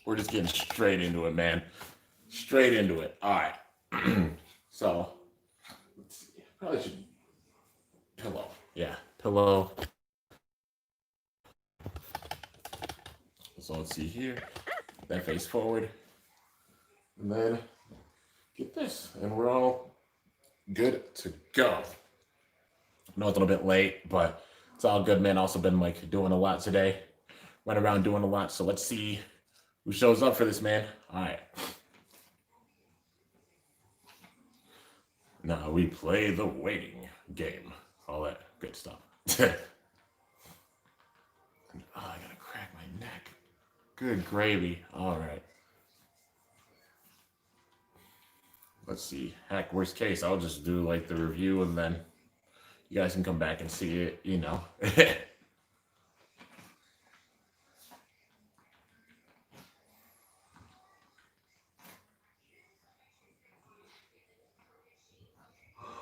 we're just getting straight into it, man. Straight into it. All right. So, let's see. Probably should pillow. Yeah, pillow. So let's see here. That face forward. And then get this. And we're all good to go. I know it's a little bit late, but it's all good, man. Also been like doing a lot today. Went around doing a lot. So let's see who shows up for this, man. All right. Now we play the waiting game. All that good stuff. Oh, I gotta crack my neck. Good gravy. All right. Let's see. Heck, worst case, I'll just do like the review and then you guys can come back and see it, you know.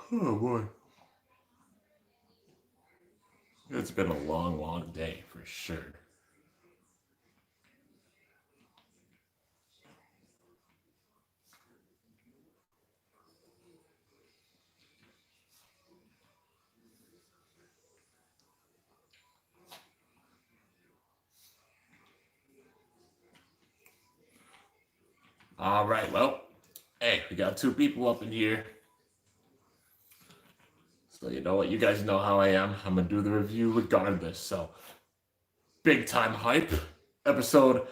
Oh boy. It's been a long, long day for sure. All right, well, hey, we got two people up in here. So you know what? You guys know how I am. I'm gonna do the review regardless. So big time hype. Episode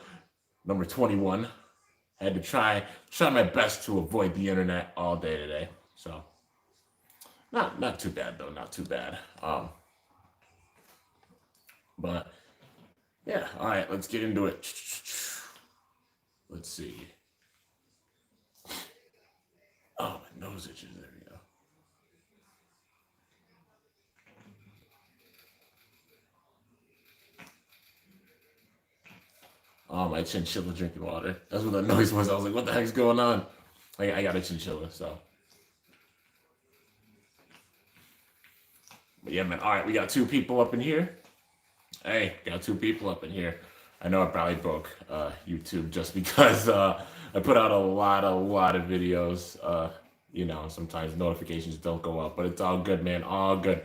number 21. Had to try my best to avoid the internet all day today. So not too bad though, not too bad. But yeah, all right, let's get into it. Let's see. Oh, my nose itches. There we go. Oh, my chinchilla drinking water. That's what the noise was. I was like, what the heck's going on? I got a chinchilla, so. But yeah, man. All right, we got two people up in here. Hey, got two people up in here. I know I probably broke YouTube just because I put out a lot of videos. You know, sometimes notifications don't go up, but it's all good, man. All good.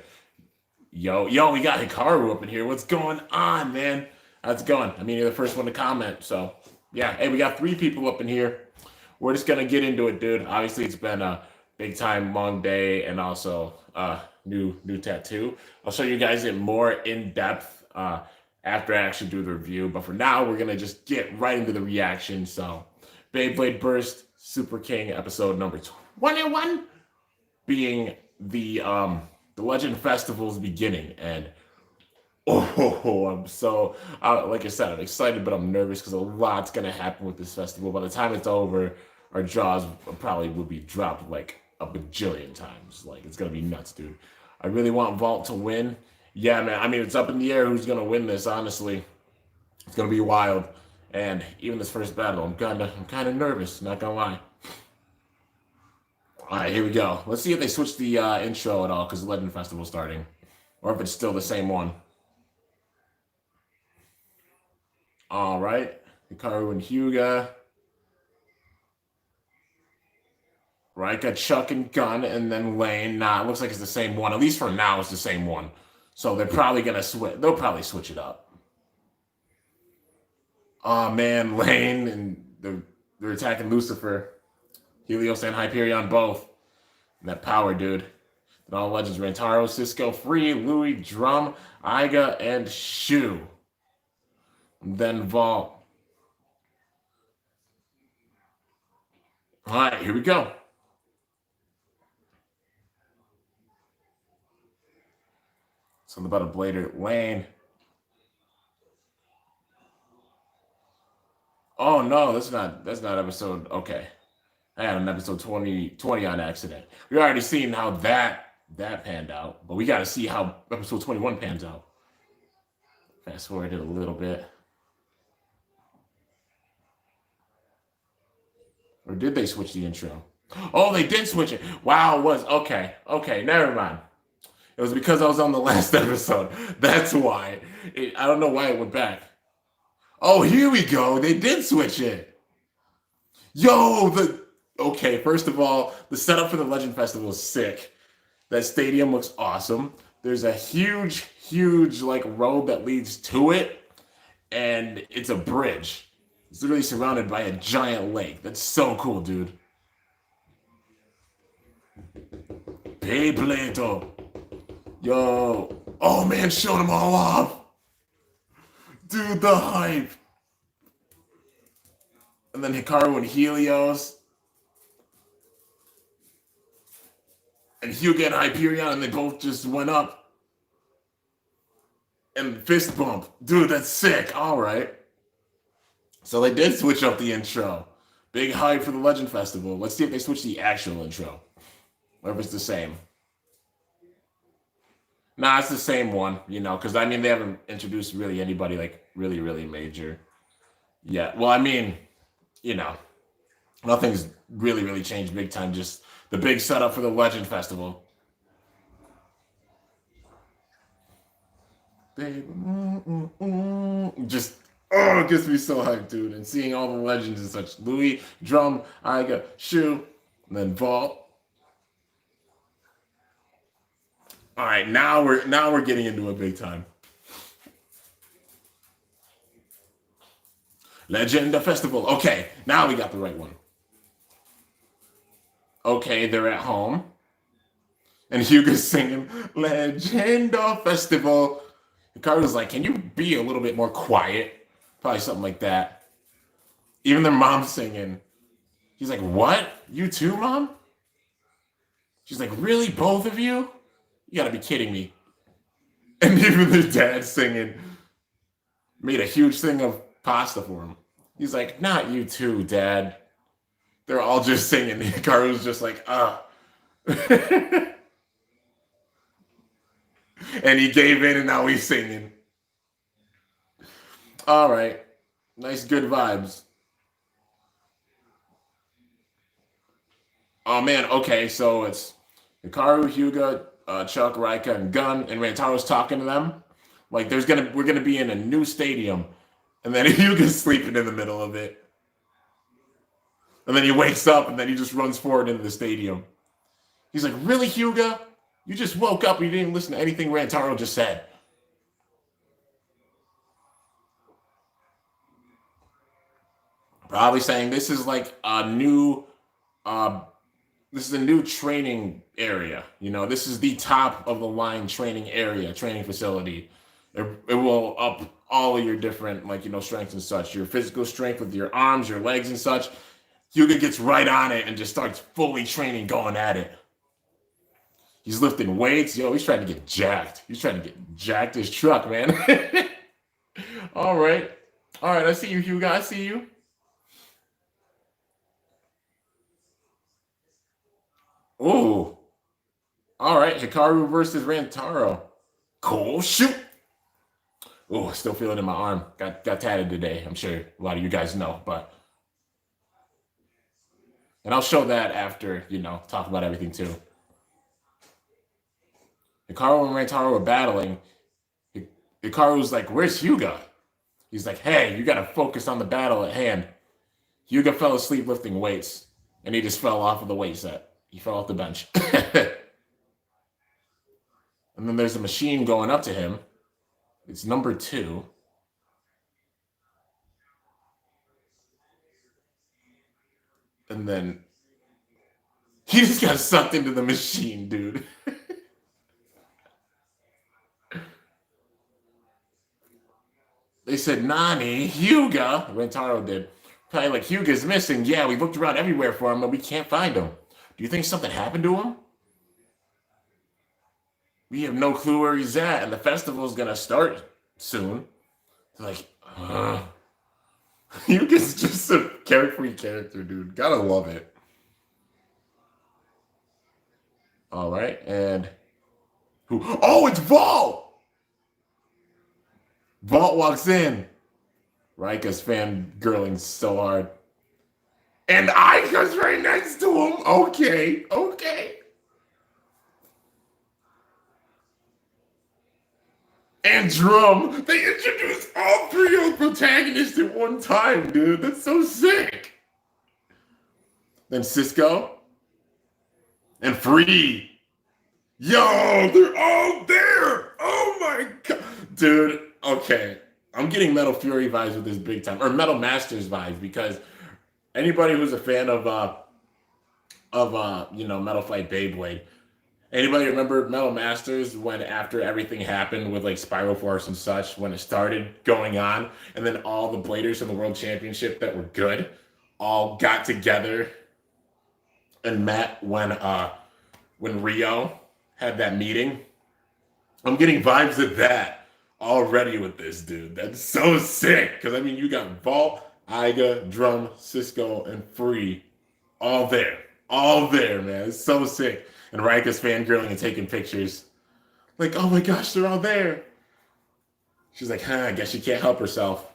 Yo, we got Hikaru up in here. What's going on, man? How's it going? I mean, you're the first one to comment, so yeah. Hey, we got three people up in here. We're just gonna get into it, dude. Obviously, it's been a big time, long day, and also new tattoo. I'll show you guys it more in depth after I actually do the review. But for now, we're gonna just get right into the reaction. So, Beyblade Burst Superking episode number 21, being the Legend Festival's beginning, and I'm so like I said, I'm excited, but I'm nervous because a lot's gonna happen with this festival. By the time it's over, our jaws probably will be dropped like a bajillion times. Like it's gonna be nuts, dude. I really want Vault to win. Yeah, man. I mean, it's up in the air who's gonna win this. Honestly, it's gonna be wild. And even this first battle, I'm kind of nervous. Not gonna lie. All right, here we go. Let's see if they switch the intro at all because the Legend Festival's starting, or if it's still the same one. All right, Hikaru and Hyuga. Rika, Chuck, and Gun, and then Lane. Nah, it looks like it's the same one. At least for now, it's the same one. So they're probably gonna switch. They'll probably switch it up. Oh man, Lane and they're attacking Lucifer, Helios, and Hyperion both. And that power, dude. And all legends: Rantaro, Cisco, Free, Louis, Drum, Iga, and Shu. And then Vault. All right, here we go. Something about a blader Lane. Oh no, that's not episode. Okay, I had an episode 20 on accident. We already seen how that panned out, but we got to see how episode 21 pans out. Fast forward it a little bit. Or did they switch the intro? Oh, they did switch it. Wow, it was okay. Okay, never mind. It was because I was on the last episode. That's why. I don't know why it went back. Oh, here we go. They did switch it. Yo, okay, first of all, the setup for the Legend Festival is sick. That stadium looks awesome. There's a huge like road that leads to it, and it's a bridge. It's literally surrounded by a giant lake. That's so cool, dude. Beyblade. Yo. Oh man, showed them all off. Dude, the hype. And then Hikaru and Helios. And Hyuga and Hyperion, and they both just went up. And fist bump. Dude, that's sick. All right. So they did switch up the intro. Big hype for the Legend Festival. Let's see if they switch the actual intro. Or if it's the same. Nah, it's the same one, you know, because I mean, they haven't introduced really anybody like really major. Yeah. Well, I mean, you know, nothing's really changed big time. Just the big setup for the Legend Festival. Just it gets me so hyped, dude. And seeing all the legends and such. Louis, Drum, Iga, Shu, and then Vault. All right, now we're getting into it big time. Legenda Festival. Okay, now we got the right one. Okay, they're at home. And Hugo's singing Legenda Festival. Hikaru's like, can you be a little bit more quiet? Probably something like that. Even their mom's singing. He's like, what? You too, Mom? She's like, really? Both of you? You gotta be kidding me. And even their dad's singing. Made a huge thing of pasta for him. He's like, not you too, Dad. They're all just singing. Hikaru's just like, and he gave in and now he's singing. All right. Nice, good vibes. Oh, man. Okay, so it's Hikaru, Hyuga, Chuck, Raika, and Gun, and Rantaro's talking to them. Like, we're gonna be in a new stadium. And then Hyuga's sleeping in the middle of it. And then he wakes up and then he just runs forward into the stadium. He's like, really, Hyuga? You just woke up and you didn't even listen to anything Rantaro just said. Probably saying this is like a new this is a new training area. You know, this is the top of the line training area, training facility. It will up all of your different, like, you know, strengths and such. Your physical strength with your arms, your legs and such. Hyuga gets right on it and just starts fully training, going at it. He's lifting weights. Yo, he's trying to get jacked. He's trying to get jacked his truck, man. All right. All right, I see you, Hyuga. I see you. Ooh. All right, Hikaru versus Rantaro. Cool. Shoot. Oh, still feeling it in my arm. Got tatted today. I'm sure a lot of you guys know, but and I'll show that after, you know, talk about everything too. Hikaru and Rantaro were battling. Hikaru's like, where's Hyuga? He's like, hey, you gotta focus on the battle at hand. Hyuga fell asleep lifting weights, and he just fell off of the weight set. He fell off the bench. And then there's a machine going up to him. It's number 2. And then he just got sucked into the machine, dude. They said, Nani, Hyuga. Rentaro did. Probably like, Hyuga's missing. Yeah, we looked around everywhere for him, but we can't find him. Do you think something happened to him? We have no clue where he's at, and the festival's gonna start soon. They're like, Hyuga's just a carefree character, dude. Gotta love it. All right, and who? Oh, it's Vault! Vault walks in. Raika's fangirling so hard. And Aika's right next to him. Okay. and Drum. They introduced all three of the protagonists at one time, dude. That's so sick. Then Cisco and Free. Yo, they're all there. Oh my god, dude. Okay, I'm getting Metal Fury vibes with this big time, or Metal Masters vibes, because anybody who's a fan of Metal Fight Beyblade. Anybody remember Metal Masters when after everything happened with like Spiral Force and such, when it started going on, and then all the bladers from the World Championship that were good all got together and met when Rio had that meeting? I'm getting vibes of that already with this dude. That's so sick. Because I mean, you got Vault, Iga, Drum, Cisco, and Free all there. All there, man. It's so sick. And Rika's fangirling and taking pictures. Like, oh my gosh, they're all there. She's like, I guess she can't help herself.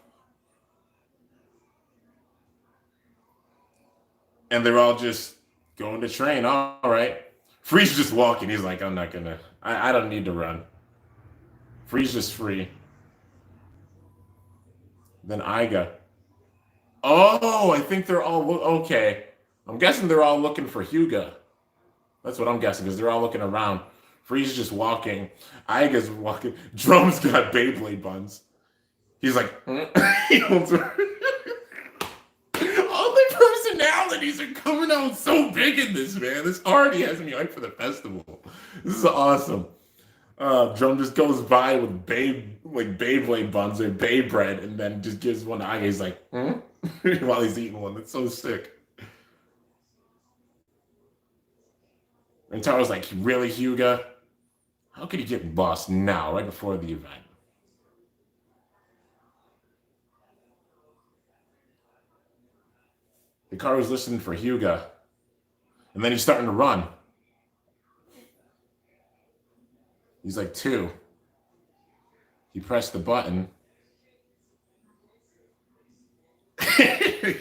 And they're all just going to train. All right. Free's just walking. He's like, I'm not going to. I don't need to run. Free's just Free. Then Iga. Oh, I think they're all. Okay. I'm guessing they're all looking for Hyuga. That's what I'm guessing, because they're all looking around. Free's just walking. Iga's walking. Drum's got Beyblade buns. He's like, he holds her. All the personalities are coming out so big in this, man. This already has me hyped for the festival. This is awesome. Drum just goes by with Beyblade buns or Bay bread, and then just gives one to Iga. He's like, while he's eating one. That's so sick. And Taro's like, really, Hyuga? How could he get bossed now, right before the event? Hikaru's listening for Hyuga. And then he's starting to run. He's like, 2. He pressed the button.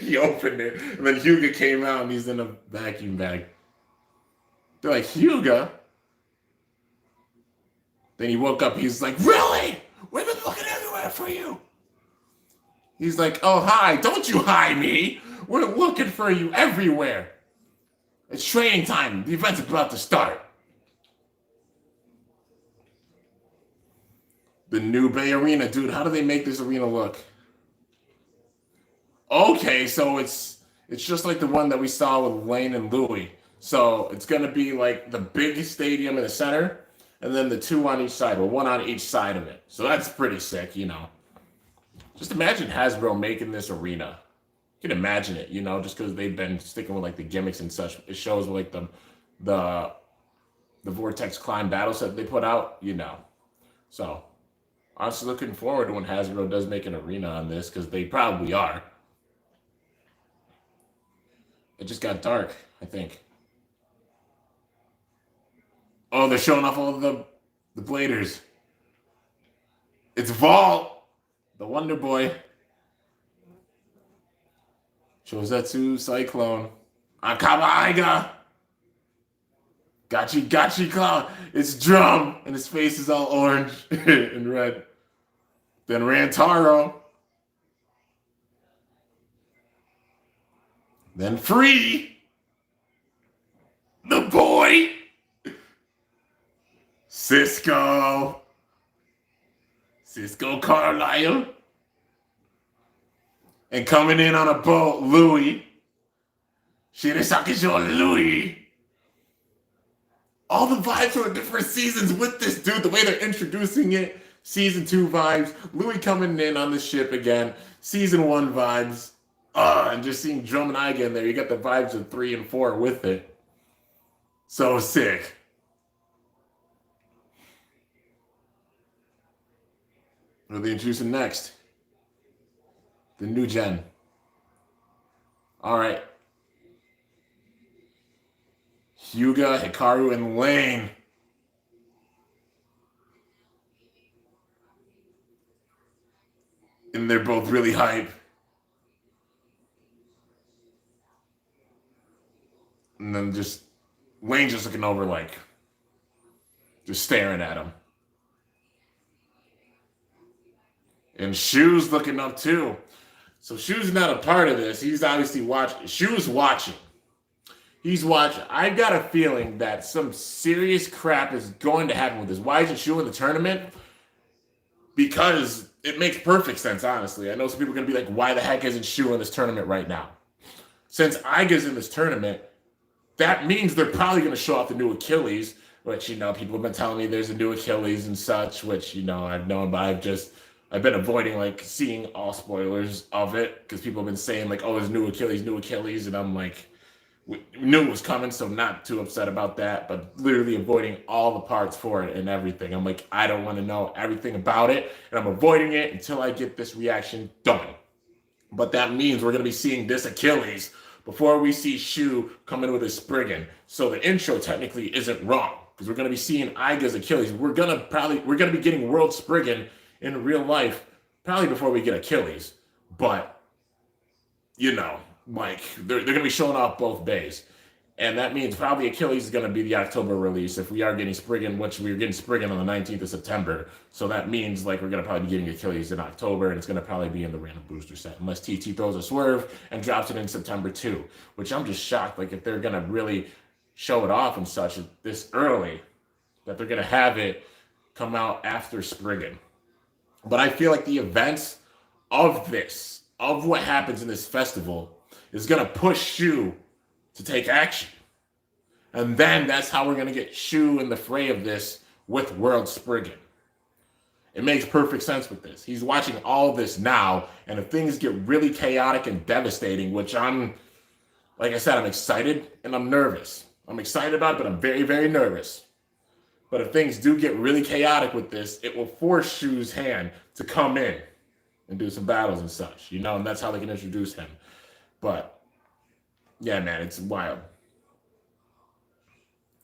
He opened it. And then Hyuga came out and he's in a vacuum bag. They're like, Hyuga? Then he woke up. He's like, really? We've been looking everywhere for you. He's like, oh, hi. Don't you hi me. We're looking for you everywhere. It's training time. The event's about to start. The new Bay Arena. Dude, how do they make this arena look? Okay, so it's just like the one that we saw with Lane and Louie. So it's going to be like the big stadium in the center, and then the 2 on each side, or 1 on each side of it. So that's pretty sick, you know. Just imagine Hasbro making this arena. You can imagine it, you know, just because they've been sticking with like the gimmicks and such. It shows like the Vortex Climb battle set they put out, you know. So honestly, looking forward to when Hasbro does make an arena on this, because they probably are. It just got dark, I think. Oh, they're showing off all of the bladers. It's Vault, the Wonder Boy. Shozetsu, Cyclone. Akaba Iga. Gachi Clown. It's Drum, and his face is all orange and red. Then Rantaro. Then Free. The boy. Cisco Carlisle. And coming in on a boat, Louie. Shirasakijo Louie. All the vibes from the different seasons with this dude, the way they're introducing it. Season 2 vibes. Louie coming in on the ship again. Season 1 vibes. And just seeing Drum and Iga in there. You got the vibes of 3 and 4 with it. So sick. What are they introducing next? The new gen. All right. Hyuga, Hikaru, and Lane. And they're both really hype. And then just Lane just looking over like, just staring at him. And Shu's looking up too. So Shu's not a part of this. He's obviously watching. Shu's watching. He's watching. I got a feeling that some serious crap is going to happen with this. Why isn't Shu in the tournament? Because it makes perfect sense, honestly. I know some people are going to be like, why the heck isn't Shu in this tournament right now? Since Aiga's in this tournament, that means they're probably going to show off the new Achilles, which, you know, people have been telling me there's a new Achilles and such, which, you know, I've known, but I've been avoiding, like, seeing all spoilers of it because people have been saying, like, oh, there's new Achilles, and I'm like, we knew it was coming, so not too upset about that, but literally avoiding all the parts for it and everything. I'm like, I don't want to know everything about it, and I'm avoiding it until I get this reaction done. But that means we're going to be seeing this Achilles before we see Shu come in with his Spriggan. So the intro technically isn't wrong because we're going to be seeing Aiga's Achilles. We're going to be getting World Spriggan in real life probably before we get Achilles. But, you know, like, they're going to be showing off both bays. And that means probably Achilles is going to be the October release if we are getting Spriggan, which we're getting Spriggan on the 19th of September. So that means, like, we're going to probably be getting Achilles in October, and it's going to probably be in the random booster set, unless TT throws a swerve and drops it in September too, which I'm just shocked. Like, if they're going to really show it off and such this early, that they're going to have it come out after Spriggan. But I feel like the events of what happens in this festival, is going to push Shu to take action. And then that's how we're going to get Shu in the fray of this with World Spriggan. It makes perfect sense with this. He's watching all this now, and if things get really chaotic and devastating, which like I said, I'm excited and I'm nervous. I'm excited about it, but I'm very, very nervous. But if things do get really chaotic with this, it will force Shu's hand to come in and do some battles and such, you know, and that's how they can introduce him. But, yeah, man, it's wild.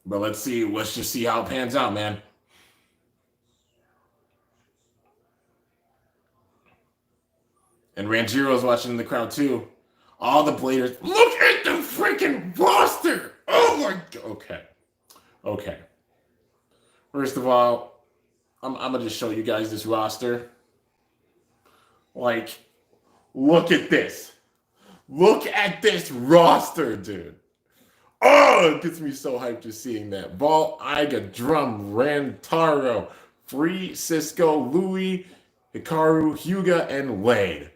But let's just see how it pans out, man. And Ranjiro's watching in the crowd, too. All the bladers. Look at the freaking roster! Oh, my God. Okay. First of all, I'm going to just show you guys this roster. Like, look at this. Look at this roster, dude. Oh, it gets me so hyped just seeing that. Vault, Aiga, Drum, Rantaro, Free, Cisco, Louis, Hikaru, Hyuga, and Wade.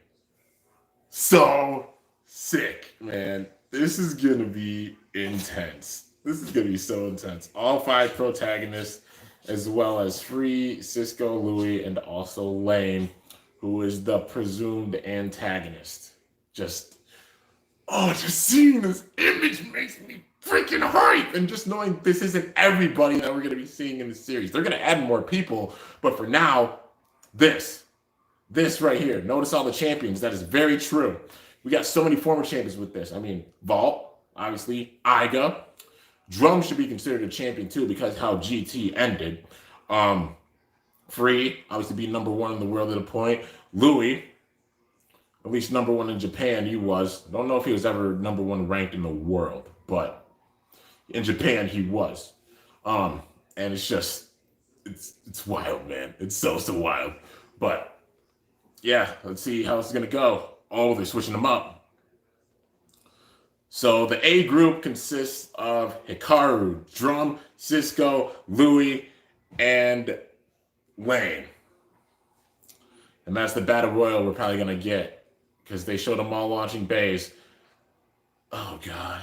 So sick, man. This is going to be intense. This is going to be so intense. All 5 protagonists, as well as Free, Cisco, Louis, and also Lane, who is the presumed antagonist. Just seeing this image makes me freaking hype. And just knowing this isn't everybody that we're going to be seeing in the series. They're going to add more people. But for now, this right here. Notice all the champions. That is very true. We got so many former champions with this. I mean, Vault, obviously, Aiga. Drum should be considered a champion too because how GT ended. Free, obviously be number 1 in the world at a point. Louis, at least number 1 in Japan, he was. I don't know if he was ever number 1 ranked in the world, but in Japan he was. And it's just, it's wild, man. It's so wild. But yeah, let's see how it's gonna go. Oh, they're switching them up. So the A group consists of Hikaru, Drum, Cisco, Louis, and Lane. And that's the Battle Royal we're probably going to get because they showed them all launching bays. Oh, God.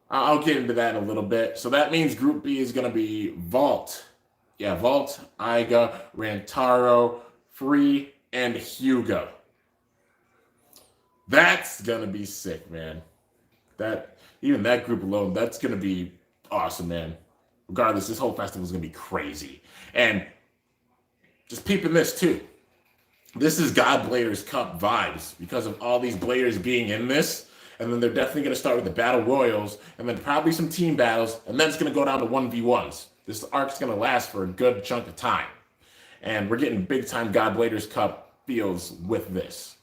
I'll get into that in a little bit. So that means Group B is going to be Vault. Yeah, Vault, Aiga, Rantaro, Free, and Hyuga. That's going to be sick, man. Even that group alone, that's going to be awesome, man. Regardless, this whole festival is going to be crazy. And just peeping this, too. This is God Bladers Cup vibes because of all these Bladers being in this. And then they're definitely going to start with the Battle Royals and then probably some team battles. And then it's going to go down to 1v1s. This arc's going to last for a good chunk of time. And we're getting big-time God Bladers Cup feels with this.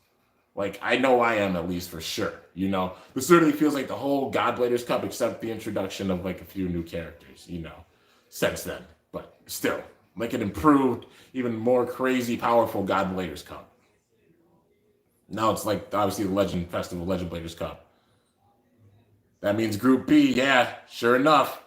Like, I know I am, at least for sure. You know, this certainly feels like the whole God Bladers Cup, except the introduction of like a few new characters, you know, since then. But still, like an improved, even more crazy, powerful God Bladers Cup. Now it's like obviously the Legend Festival Legend Bladers Cup. That means Group B, yeah, sure enough,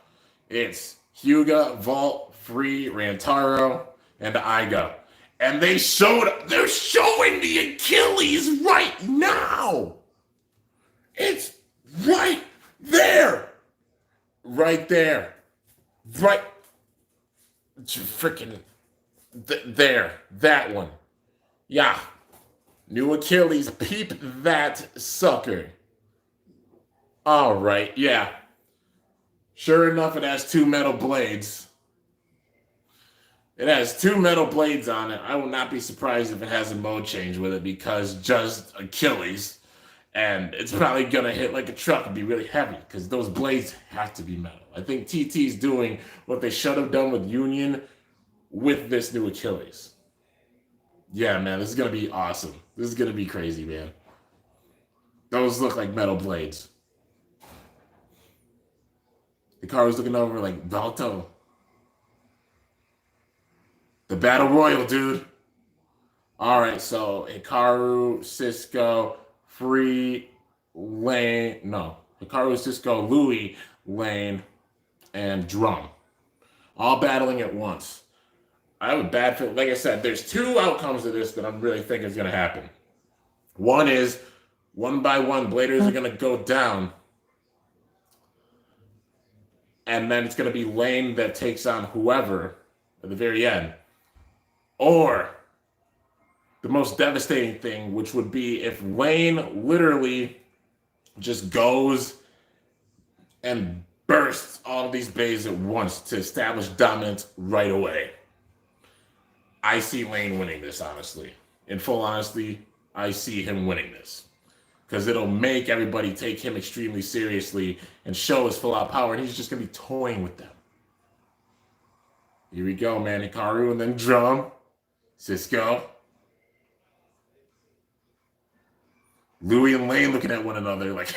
it's Hyuga, Vault, Free, Rantaro, and Iga. And they're showing the Achilles right now. It's right there. Right there. Right. Freaking there. That one. Yeah. New Achilles. Peep that sucker. All right. Yeah. Sure enough, it has 2 metal blades. It has 2 metal blades on it. I will not be surprised if it has a mode change with it because just Achilles. And it's probably going to hit like a truck and be really heavy because those blades have to be metal. I think TT's doing what they should have done with Union with this new Achilles. Yeah, man, this is going to be awesome. This is going to be crazy, man. Those look like metal blades. The car was looking over like, Balto. The Battle Royal, dude. All right, so Hikaru, Cisco, Free, Lane. No, Hikaru, Cisco, Louis, Lane, and Drum. All battling at once. I have a bad feeling. Like I said, there's 2 outcomes of this that I'm really thinking is going to happen. One is, one by one, Bladers are going to go down. And then it's going to be Lane that takes on whoever at the very end. Or the most devastating thing, which would be if Lane literally just goes and bursts all of these bays at once to establish dominance right away. I see Lane winning this, honestly. In full honesty, I see him winning this. Because it'll make everybody take him extremely seriously and show his full-out power, and he's just going to be toying with them. Here we go, man. Hikaru and then Drum. Cisco. Louis and Lane looking at one another like,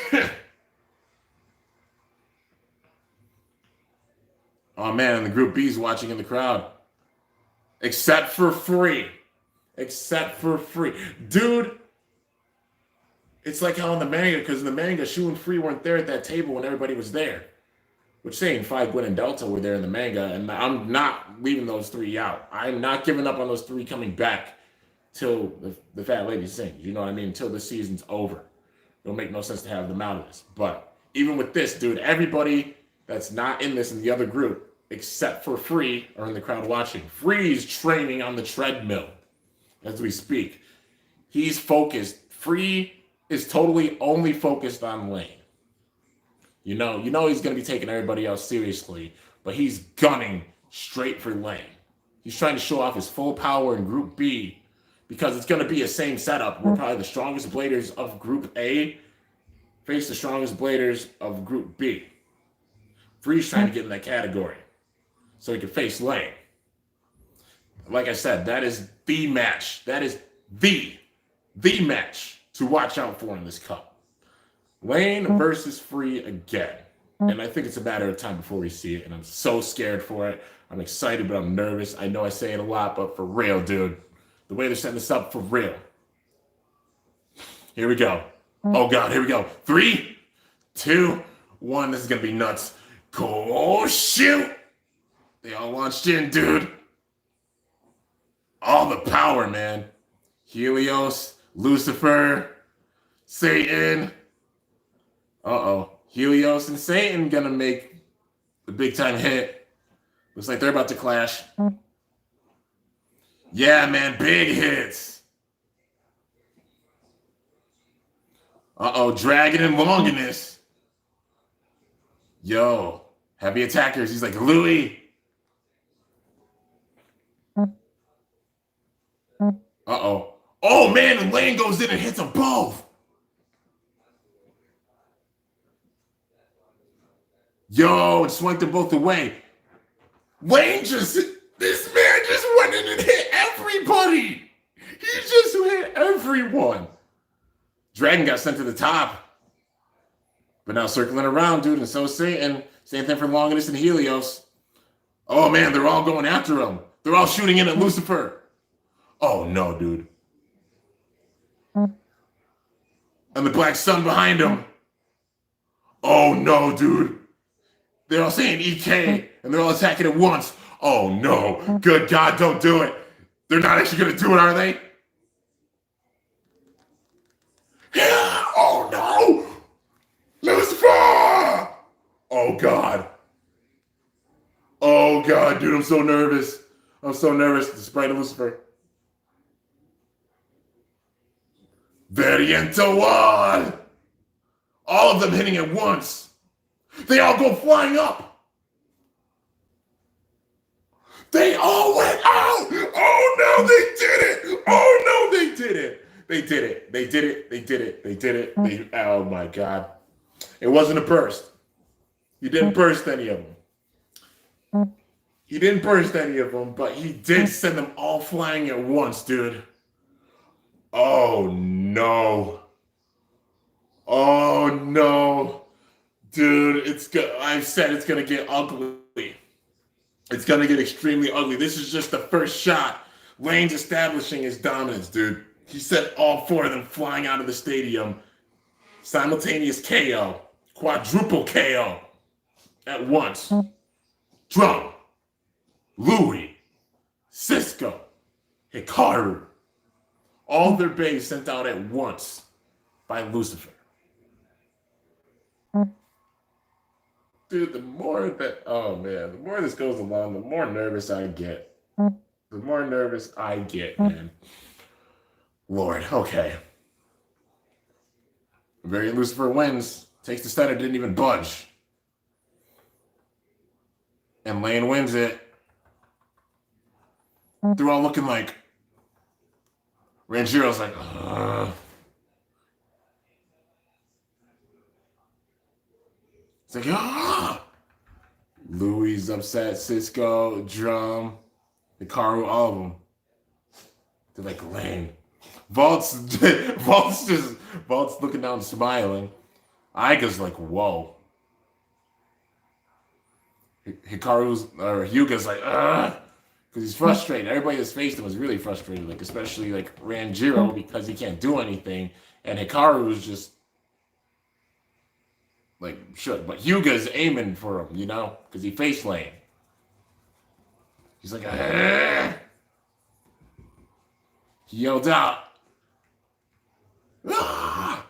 oh, man, and the Group B's watching in the crowd. Except for Free. Except for Free. Dude, it's like how in the manga, because in the manga, Shu and Free weren't there at that table when everybody was there. Which saying 5, Gwen, and Delta were there in the manga, and I'm not leaving those 3 out. I'm not giving up on those 3 coming back till the fat lady sings. You know what I mean? Until the season's over. It'll make no sense to have them out of this. But even with this, dude, everybody that's not in this in the other group, except for Free, are in the crowd watching. Free's training on the treadmill as we speak. He's focused. Free is totally only focused on Lane. You know he's going to be taking everybody else seriously, but he's gunning straight for Lane. He's trying to show off his full power in Group B because it's going to be a same setup where probably the strongest bladers of Group A face the strongest bladers of Group B. Free's trying to get in that category so he can face Lane. Like I said, that is the match. That is the match to watch out for in this cup. Lane versus Free again. And I think it's a matter of time before we see it. And I'm so scared for it. I'm excited, but I'm nervous. I know I say it a lot, but for real, dude. The way they're setting this up, for real. Here we go. Oh, God, here we go. 3, 2, 1. This is going to be nuts. Oh, shoot. They all launched in, dude. All the power, man. Helios, Lucifer, Satan. Uh-oh. Helios and Satan gonna make the big-time hit. Looks like they're about to clash. Yeah, man, big hits. Uh-oh, Dragon and Longinus. Yo, heavy attackers. He's like, Louis. Uh-oh. Oh, man, and Lane goes in and hits them both. Yo, it swung them both away. This man just went in and hit everybody. He just hit everyone. Dragon got sent to the top. But now circling around, dude, and so Satan. Same thing for Longinus and Helios. Oh, man, they're all going after him. They're all shooting in at Lucifer. Oh no, dude. And the black sun behind him. Oh no, dude. They're all saying EK and they're all attacking at once. Oh no. Good God, don't do it. They're not actually going to do it, are they? Yeah. Oh no. Lucifer. Oh God. Oh God, dude, I'm so nervous. I'm so nervous. The sprite of Lucifer. Variante one. All of them hitting at once. They all go flying up. They all went out. Oh no, they did it. Oh no, they did it. They did it. They did it. They did it. They did it. Oh my God. It wasn't a burst. He didn't burst any of them. He didn't burst any of them, but he did send them all flying at once, dude. Oh no. Oh no. Dude, I've said it's gonna get ugly. It's gonna get extremely ugly. This is just the first shot. Lane's establishing his dominance, dude. He sent all four of them flying out of the stadium. Simultaneous KO. Quadruple KO. At once. Drum. Louis. Cisco. Hikaru. All their bays sent out at once by Lucifer. Dude, the more this goes along, the more nervous I get. The more nervous I get, man. Lord, okay. Variant Lucifer wins. Takes the center, didn't even budge. And Lane wins it. They're all looking like Ranjiro's like, It's like, Louis upset, Cisco, Drum, Hikaru, all of them. They're like, Lane. Vault's looking down smiling. Aiga's like, whoa. Hyuga's like, because he's frustrated. Everybody that's faced him was really frustrated, like especially like Ranjiro because he can't do anything, and Hikaru's just like shook. But Hyuga's aiming for him, you know, because he faced Lane. He's like, He yelled out, ah!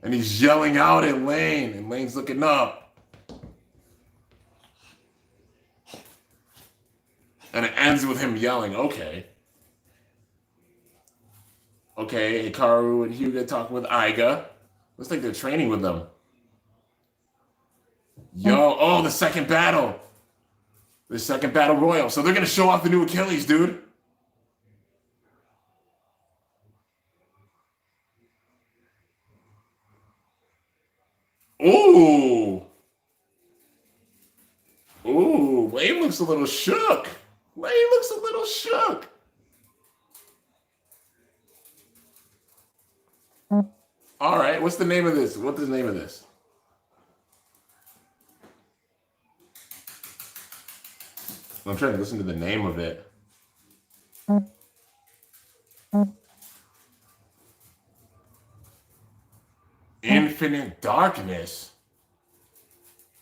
And he's yelling out at Lane, and Lane's looking up. And it ends with him yelling, okay. Okay, Hikaru and Hyuga talking with Aiga. Looks like they're training with them. The second battle. The second battle royal. So they're going to show off the new Achilles, dude. Ooh. Ooh, Lane looks a little shook. Lane looks a little shook. All right, what's the name of this? What's the name of this? I'm trying to listen to the name of it. Infinite Darkness.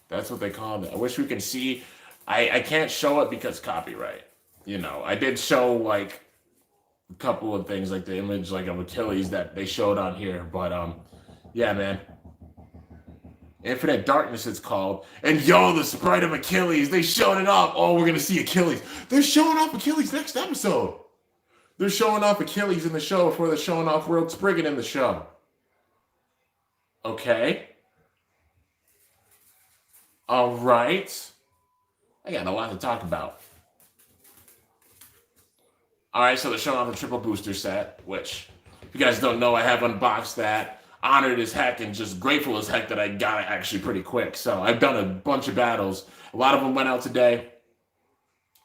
That's what they call it. I wish we could see. I can't show it because copyright. You know, I did show like a couple of things, like the image like of Achilles that they showed on here. But yeah, man. Infinite Darkness it's called. And the sprite of Achilles, they showed it up. Oh, we're gonna see Achilles. They're showing off Achilles next episode. They're showing off Achilles in the show before they're showing off World Spriggan in the show. Okay. All right. I got a lot to talk about. All right, so they're showing off the triple booster set, which, if you guys don't know, I have unboxed that. Honored as heck and just grateful as heck that I got it actually pretty quick. So I've done a bunch of battles. A lot of them went out today.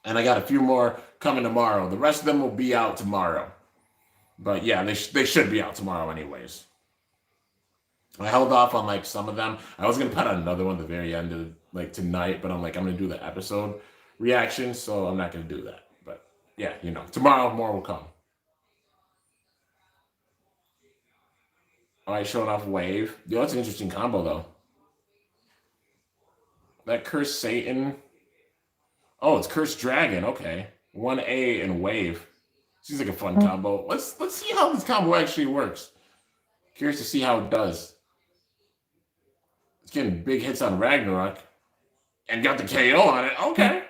And I got a few more coming tomorrow. The rest of them will be out tomorrow. But yeah, they should be out tomorrow anyways. I held off on like some of them. I was going to put out another one at the very end of like tonight, but I'm going to do the episode reaction, so I'm not going to do that. But yeah, tomorrow more will come. All right, showing off Wave. Yo, that's an interesting combo, though. That Cursed Satan. Oh, it's Cursed Dragon. Okay. 1A and Wave. Seems like a fun combo. Let's see how this combo actually works. Curious to see how it does. It's getting big hits on Ragnarok. And got the KO on it. Okay.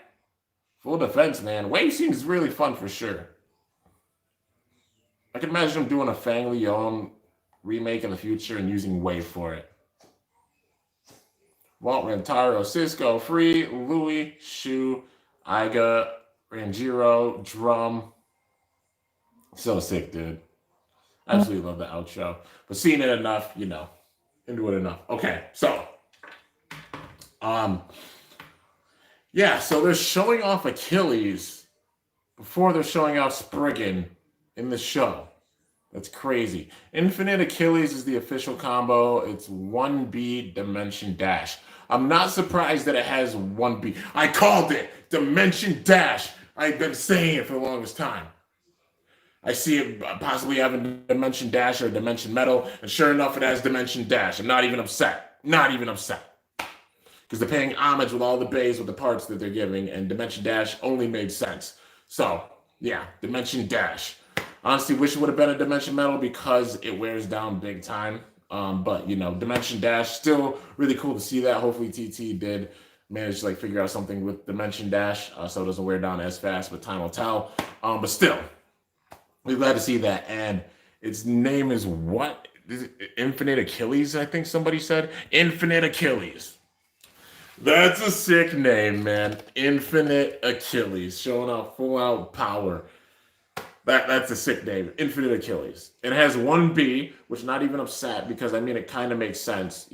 Full defense, man. Wave seems really fun for sure. I can imagine him doing a Fang Leon remake in the future and using Wave for it. Walt, Rentaro, Cisco, Free, Louis, Shu, Iga, Ranjiro, Drum. So sick, dude. Absolutely love the outro. But seeing it enough, into it enough. Okay, so yeah, so they're showing off Achilles before they're showing off Spriggan in the show. That's crazy. Infinite Achilles is the official combo. It's 1B Dimension Dash. I'm not surprised that it has 1B. I called it Dimension Dash. I've been saying it for the longest time. I see it possibly having Dimension Dash or Dimension Metal, and sure enough, it has Dimension Dash. I'm not even upset. Not even upset. Because they're paying homage with all the bays with the parts that they're giving, and Dimension Dash only made sense. So, yeah, Dimension Dash. Honestly, wish it would have been a Dimension Metal because it wears down big time. But, Dimension Dash, still really cool to see that. Hopefully TT did manage to figure out something with Dimension Dash so it doesn't wear down as fast, but time will tell. But still, we're glad to see that. And its name is what? Is it Infinite Achilles, I think somebody said? Infinite Achilles. That's a sick name, man. Infinite Achilles, showing off full-out power. That's a sick name. Infinite Achilles. It has 1B, which not even upset because, it kind of makes sense,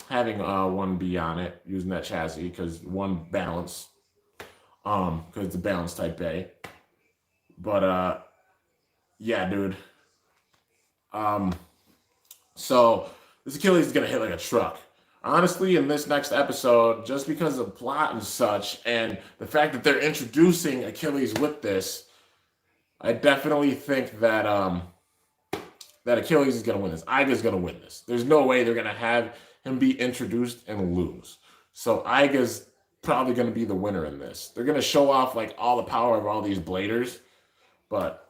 having 1B on it, using that chassis because one balance, because it's a balance type A. But, yeah, dude. So this Achilles is going to hit like a truck. Honestly, in this next episode, just because of plot and such, and the fact that they're introducing Achilles with this, I definitely think that that Achilles is going to win this. Iga's going to win this. There's no way they're going to have him be introduced and lose. So Iga's probably going to be the winner in this. They're going to show off all the power of all these bladers, but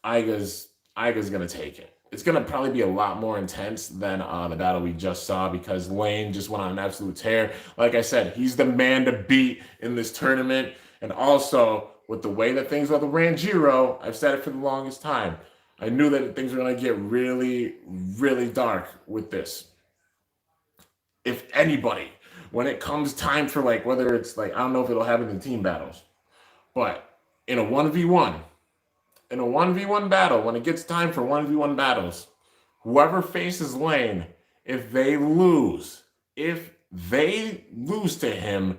Iga's going to take it. It's going to probably be a lot more intense than the battle we just saw because Lane just went on an absolute tear. Like I said, he's the man to beat in this tournament. And also, with the way that things are with Ranjiro, I've said it for the longest time. I knew that things were going to get really, really dark with this. If anybody, when it comes time for whether it's I don't know if it'll happen in team battles, but in a 1v1, battle, when it gets time for 1v1 battles, whoever faces Lane, if they lose to him,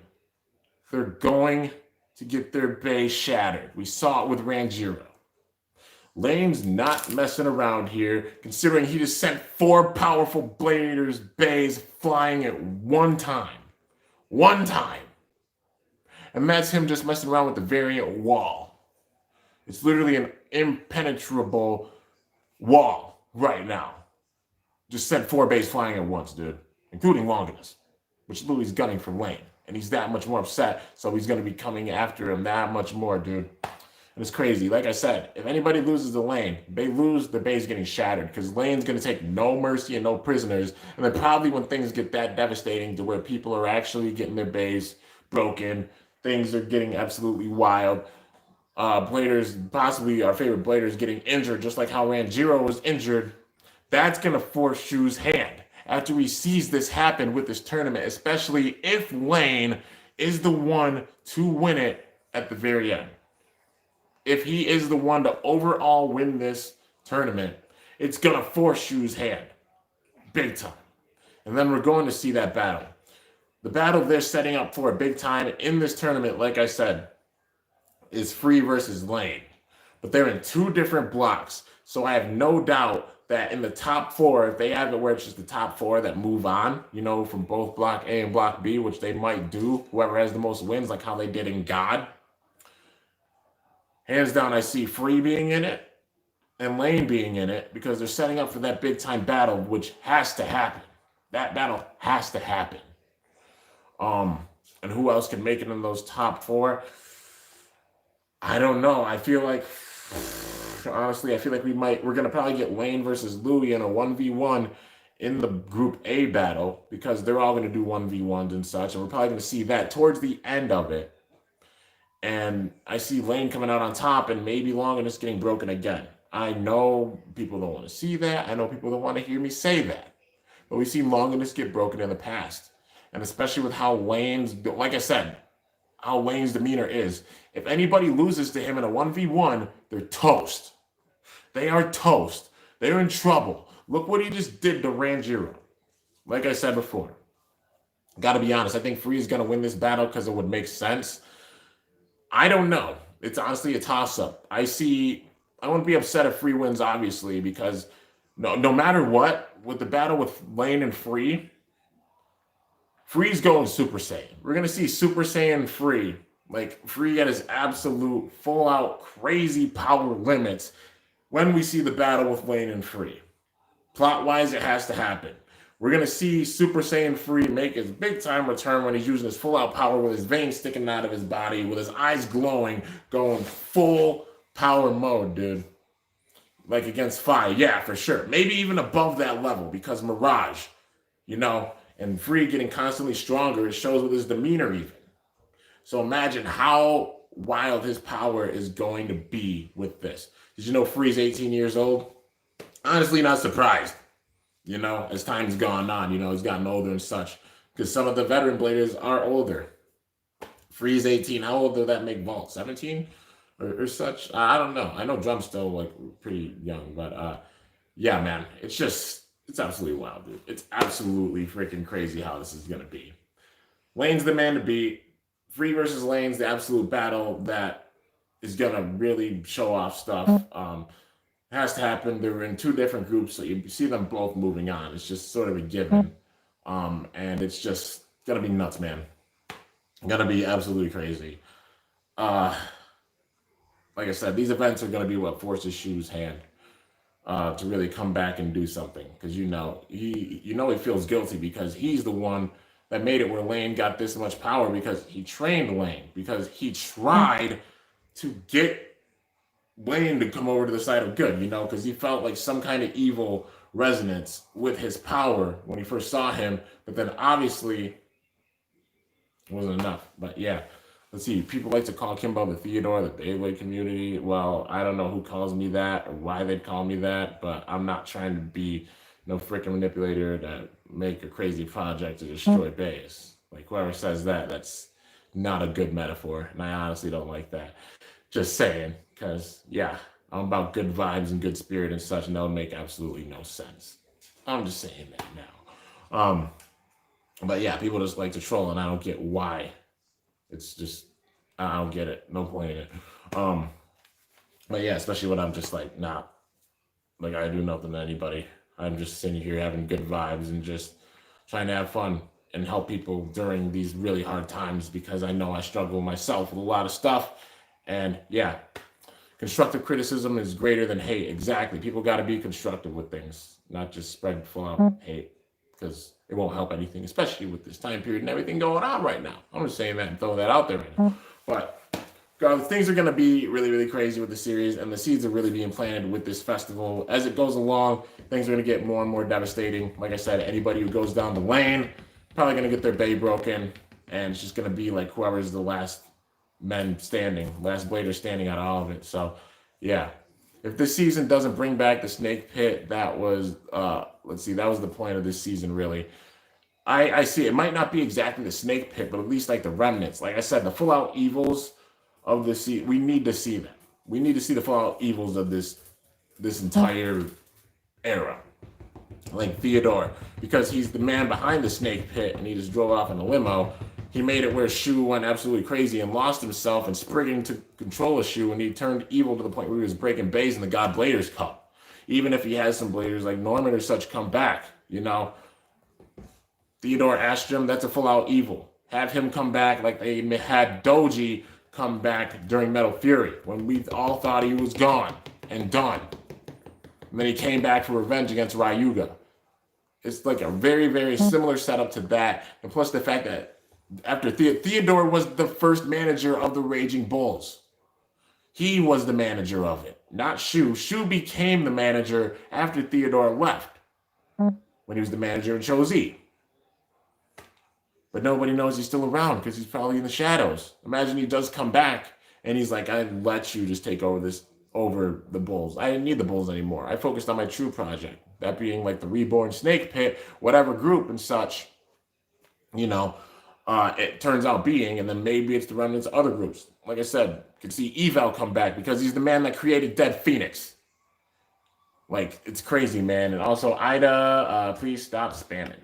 they're going to get their base shattered. We saw it with Ranjiro. Lane's not messing around here, considering he just sent 4 powerful bladers bays flying at one time. One time. And that's him just messing around with the variant wall. It's literally an impenetrable wall right now. Just sent 4 bays flying at once, dude. Including Longinus, which Louis gunning for Lane. And he's that much more upset, so he's going to be coming after him that much more, dude. And it's crazy. Like I said, if anybody loses to Lane, they lose, the bay's getting shattered because Lane's going to take no mercy and no prisoners. And then probably when things get that devastating to where people are actually getting their bays broken, things are getting absolutely wild. Bladers, possibly our favorite Bladers, getting injured, just like how Ranjiro was injured. That's going to force Shu's hand after he sees this happen with this tournament, especially if Lane is the one to win it at the very end. If he is the one to overall win this tournament, it's going to force Shu's hand. Big time. And then we're going to see that battle. The battle they're setting up for big time in this tournament, like I said, is Free versus Lane. But they're in 2 different blocks. So I have no doubt that in the top four, if they have it where it's just the top four that move on, you know, from both Block A and Block B, which they might do, whoever has the most wins, like how they did in God. Hands down, I see Free being in it and Lane being in it because they're setting up for that big time battle, which has to happen. That battle has to happen. And who else can make it in those top four? I don't know. I feel like, honestly, I feel like we're gonna probably get Lane versus Louis in a 1v1 in the Group A battle because they're all gonna do 1v1s and such, and we're probably gonna see that towards the end of it. And I see Lane coming out on top and maybe Longinus getting broken again. I know people don't want to see that. I know people don't want to hear me say that. But we've seen Longinus get broken in the past. And especially with how Lane's, like I said, how Lane's demeanor is. If anybody loses to him in a 1v1, they're toast. They are toast. They're in trouble. Look what he just did to Ranjiro. Like I said before. Got to be honest. I think Free is going to win this battle because it would make sense. I don't know. It's honestly a toss-up. I wouldn't be upset if Free wins, obviously, because no matter what, with the battle with Lane and Free, Free's going Super Saiyan. We're going to see Super Saiyan Free. Like, Free at his absolute, full-out, crazy power limits when we see the battle with Lane and Free. Plot-wise, it has to happen. We're going to see Super Saiyan Free make his big-time return when he's using his full-out power with his veins sticking out of his body, with his eyes glowing, going full power mode, dude. Like against Fire, yeah, for sure. Maybe even above that level because Mirage, you know, and Free getting constantly stronger. It shows with his demeanor even. So imagine how wild his power is going to be with this. Did you know Free's 18 years old? Honestly, not surprised. You know, as time's gone on, you know, he's gotten older and such. Because some of the veteran bladers are older. Free's 18. How old did that make Vault? 17 or such? I don't know. I know Drum's still like pretty young, but yeah, man, it's absolutely wild, dude. It's absolutely freaking crazy how this is gonna be. Lane's the man to beat. Free versus Lane's the absolute battle that is gonna really show off stuff. It has to happen. They're in two different groups, so you see them both moving on. It's just sort of a given. And it's just gonna be nuts, man. Gonna be absolutely crazy. Like I said, these events are gonna be what forces Shu's hand to really come back and do something. Because he feels guilty because he's the one that made it where Lane got this much power because he trained Lane, because he tried to get Lane to come over to the side of good, you know, because he felt like some kind of evil resonance with his power when he first saw him, but then obviously it wasn't enough. But yeah, let's see. People like to call Kimbo the Theodore, the Beyblade community. Well, I don't know who calls me that or why they'd call me that, but I'm not trying to be no freaking manipulator to make a crazy project to destroy Bays. Like whoever says that, that's not a good metaphor, and I honestly don't like that. Just saying, because yeah, I'm about good vibes and good spirit and such, and that would make absolutely no sense. I'm just saying that now. But yeah, people just like to troll, and I don't get why. It's just, I don't get it. No point in it. But yeah, especially when I'm just like, nah, like I do nothing to anybody. I'm just sitting here having good vibes and just trying to have fun and help people during these really hard times because I know I struggle myself with a lot of stuff. And yeah, constructive criticism is greater than hate. Exactly. People got to be constructive with things, not just spread full out hate, because it won't help anything, especially with this time period and everything going on right now. I'm just saying that and throwing that out there right now. But things are going to be really, really crazy with the series, and the seeds are really being planted with this festival. As it goes along, things are going to get more and more devastating. Like I said, anybody who goes down the lane, probably going to get their bay broken, and it's just going to be like whoever's the last men standing, last blader standing out of all of it. So, yeah. If this season doesn't bring back the snake pit, that was, that was the point of this season, really. I see it might not be exactly the snake pit, but at least like the remnants. Like I said, the full-out evils of the season, we need to see them. We need to see the full-out evils of this entire era. Like Theodore, because he's the man behind the snake pit, and he just drove off in a limo. He made it where Shu went absolutely crazy and lost himself and sprigging to control a Shu, and he turned evil to the point where he was breaking bays in the God Bladers Cup. even if he has some bladers like Norman or such come back, Theodore Astrom, that's a full-out evil. Have him come back like they had Doji come back during Metal Fury when we all thought he was gone and done. And then he came back for revenge against Ryuga. It's like a very, very similar setup to that. And plus the fact that after Theodore was the first manager of the Raging Bulls. He was the manager of it, not Shu. Shu became the manager after Theodore left when he was the manager in Cho-Z. But nobody knows he's still around because he's probably in the shadows. Imagine he does come back and he's like, I let you just take over the Bulls. I didn't need the Bulls anymore. I focused on my true project, that being like the Reborn Snake Pit, whatever group and such, it turns out being, and then maybe it's the remnants of other groups. Like I said, you can see Eval come back because he's the man that created Dead Phoenix. Like, it's crazy, man. And also, Ida, please stop spamming.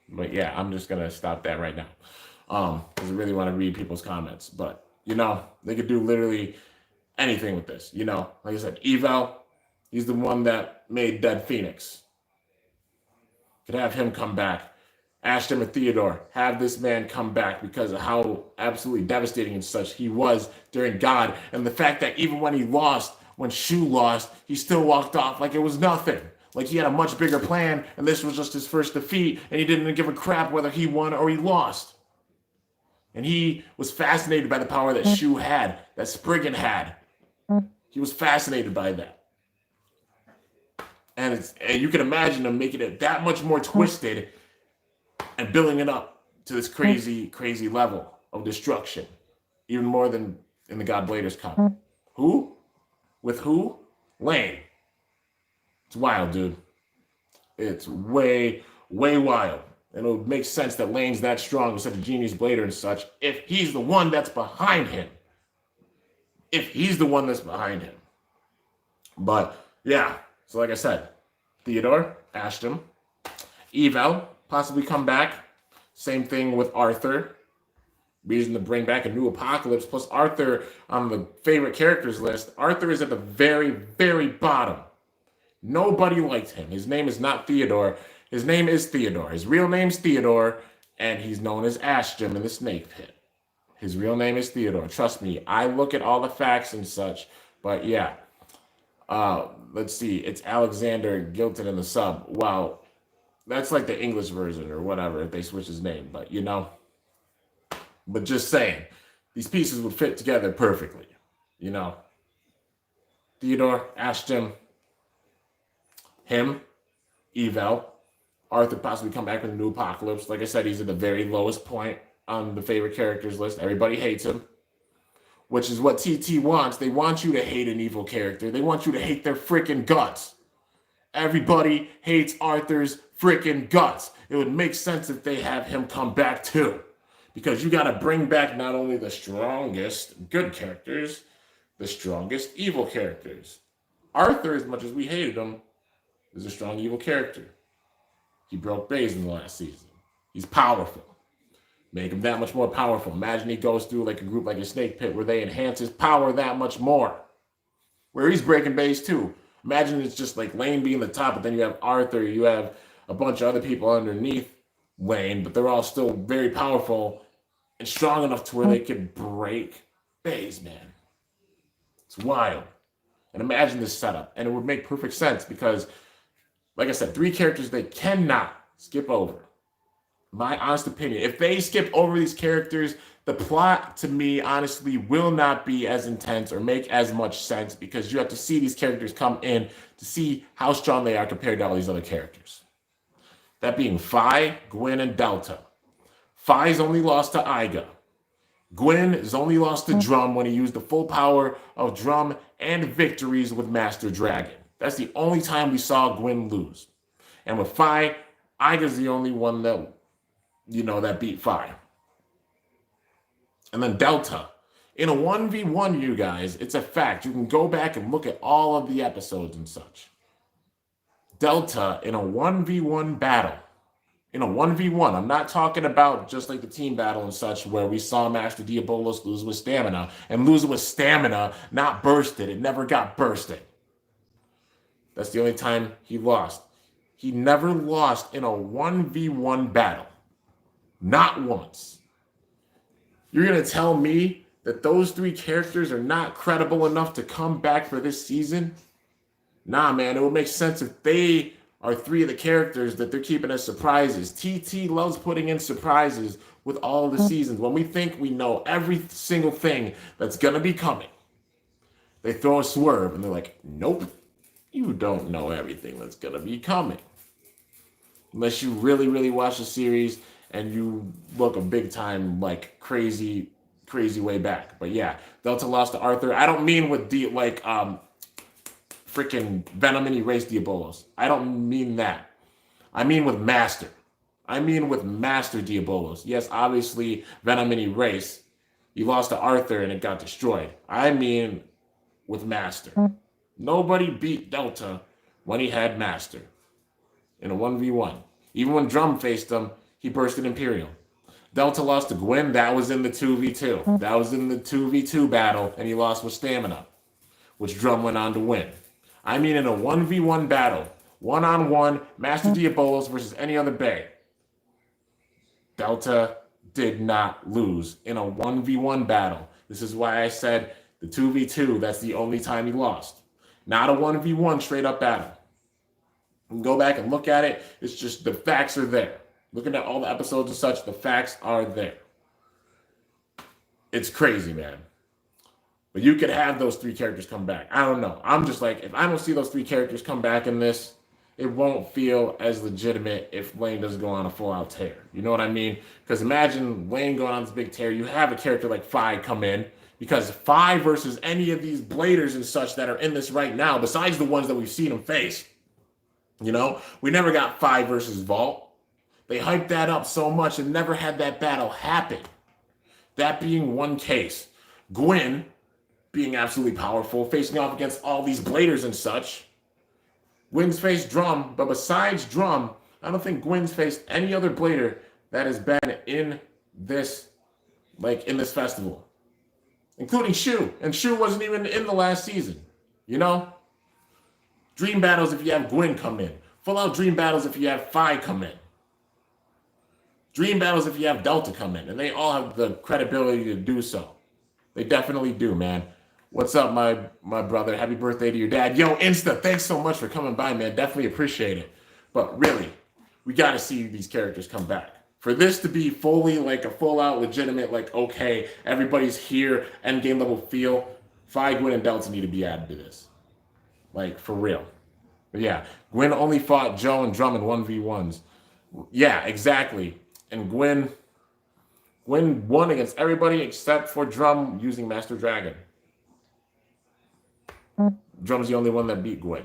But yeah, I'm just going to stop that right now because I really want to read people's comments. But, they could do literally anything with this. Like I said, Eval, he's the one that made Dead Phoenix. Could have him come back. Ashton and Theodore, have this man come back because of how absolutely devastating and such he was during God. And the fact that even when he lost, when Shu lost, he still walked off like it was nothing. Like he had a much bigger plan, and this was just his first defeat, and he didn't give a crap whether he won or he lost. And he was fascinated by the power that Shu had, that Spriggan had. He was fascinated by that. And you can imagine him making it that much more twisted and building it up to this crazy, crazy level of destruction. Even more than in the God Bladers Cup. Who? With who? Lane. It's wild, dude. It's way, way wild. And it would make sense that Lane's that strong and such a genius blader and such if he's the one that's behind him. But, yeah. So like I said, Theodore, Ashton, Eval, possibly come back. Same thing with Arthur. Reason to bring back a new Apocalypse. Plus Arthur on the favorite characters list. Arthur is at the very, very bottom. Nobody liked him. His name is not Theodore. His name is Theodore. His real name's Theodore, and he's known as Ashton in the Snake Pit. His real name is Theodore. Trust me, I look at all the facts and such. But yeah. Let's see. It's Alexander Gilton in the sub. Wow. That's like the English version or whatever if they switch his name. But, But just saying, these pieces would fit together perfectly. Theodore, Ashton, him, Eval, Arthur possibly come back with a new Apocalypse. Like I said, he's at the very lowest point on the favorite characters list. Everybody hates him, which is what TT wants. They want you to hate an evil character. They want you to hate their freaking guts. Everybody hates Arthur's freaking guts. It would make sense if they have him come back too. Because you got to bring back not only the strongest good characters, the strongest evil characters. Arthur, as much as we hated him, is a strong evil character. He broke Bays in the last season. He's powerful. Make him that much more powerful. Imagine he goes through like a group like a Snake Pit where they enhance his power that much more. Where he's breaking Bays too. Imagine it's just like Lane being the top, but then you have Arthur, you have a bunch of other people underneath Lane, but they're all still very powerful and strong enough to where they could break Bays, man. It's wild. And imagine this setup. And it would make perfect sense because, like I said, 3 characters they cannot skip over. My honest opinion. If they skip over these characters, the plot, to me, honestly, will not be as intense or make as much sense because you have to see these characters come in to see how strong they are compared to all these other characters. That being Phi, Gwyn, and Delta. Phi's only lost to Iga. Gwyn is only lost to Drum when he used the full power of Drum and victories with Master Dragon. That's the only time we saw Gwyn lose. And with Phi, Iga's the only one that, that beat Phi. And then Delta. In a 1v1, you guys, it's a fact. You can go back and look at all of the episodes and such. Delta in a 1v1 battle. In a 1v1, I'm not talking about just like the team battle and such where we saw Master Diabolos lose with stamina. And lose with stamina, not bursted. It never got bursted. That's the only time he lost. He never lost in a 1v1 battle. Not once. You're going to tell me that those three characters are not credible enough to come back for this season? Nah, man, it would make sense if they are three of the characters that they're keeping as surprises. TT loves putting in surprises with all the seasons. When we think we know every single thing that's going to be coming, they throw a swerve and they're like, nope, you don't know everything that's going to be coming. Unless you really, really watch the series and you look a big time, like crazy way back. But yeah, Delta lost to Arthur. I don't mean with freaking Venom and Erase Diabolos. I don't mean that. I mean with Master. I mean with Master Diabolos. Yes, obviously Venom and Erase. You lost to Arthur and it got destroyed. I mean with Master. Nobody beat Delta when he had Master in a 1v1. Even when Drum faced him, he bursted Imperial. Delta lost to Gwen. That was in the 2v2. That was in the 2v2 battle, and he lost with Stamina, which Drum went on to win. I mean in a 1v1 battle, one-on-one, Master Diabolos versus any other Bay. Delta did not lose in a 1v1 battle. This is why I said the 2v2, that's the only time he lost. Not a 1v1 straight up battle. You can go back and look at it. It's just the facts are there. Looking at all the episodes and such, the facts are there. It's crazy, man. But you could have those three characters come back. I don't know. I'm just like, if I don't see those three characters come back in this, it won't feel as legitimate if Lane doesn't go on a full-out tear. You know what I mean? Because imagine Lane going on this big tear. You have a character like Fi come in, because Fi versus any of these bladers and such that are in this right now, besides the ones that we've seen him face, you know, we never got Fi versus Vault. They hyped that up so much and never had that battle happen. That being one case. Gwen being absolutely powerful, facing off against all these bladers and such. Gwen's faced Drum, but besides Drum, I don't think Gwen's faced any other blader that has been in this, in this festival. Including Shu. And Shu wasn't even in the last season. You know? Dream battles if you have Gwen come in. Full out dream battles if you have Fi come in. Dream battles if you have Delta come in. And they all have the credibility to do so. They definitely do, man. What's up, my brother? Happy birthday to your dad. Yo, Insta, thanks so much for coming by, man. Definitely appreciate it. But really, we got to see these characters come back. For this to be fully a full-out, legitimate, okay, everybody's here, endgame level feel, Fi, Gwen, and Delta need to be added to this. For real. But yeah, Gwen only fought Joe and Drum in 1v1s. Yeah, exactly. And Gwen won against everybody except for Drum using Master Dragon. Drum's the only one that beat Gwen.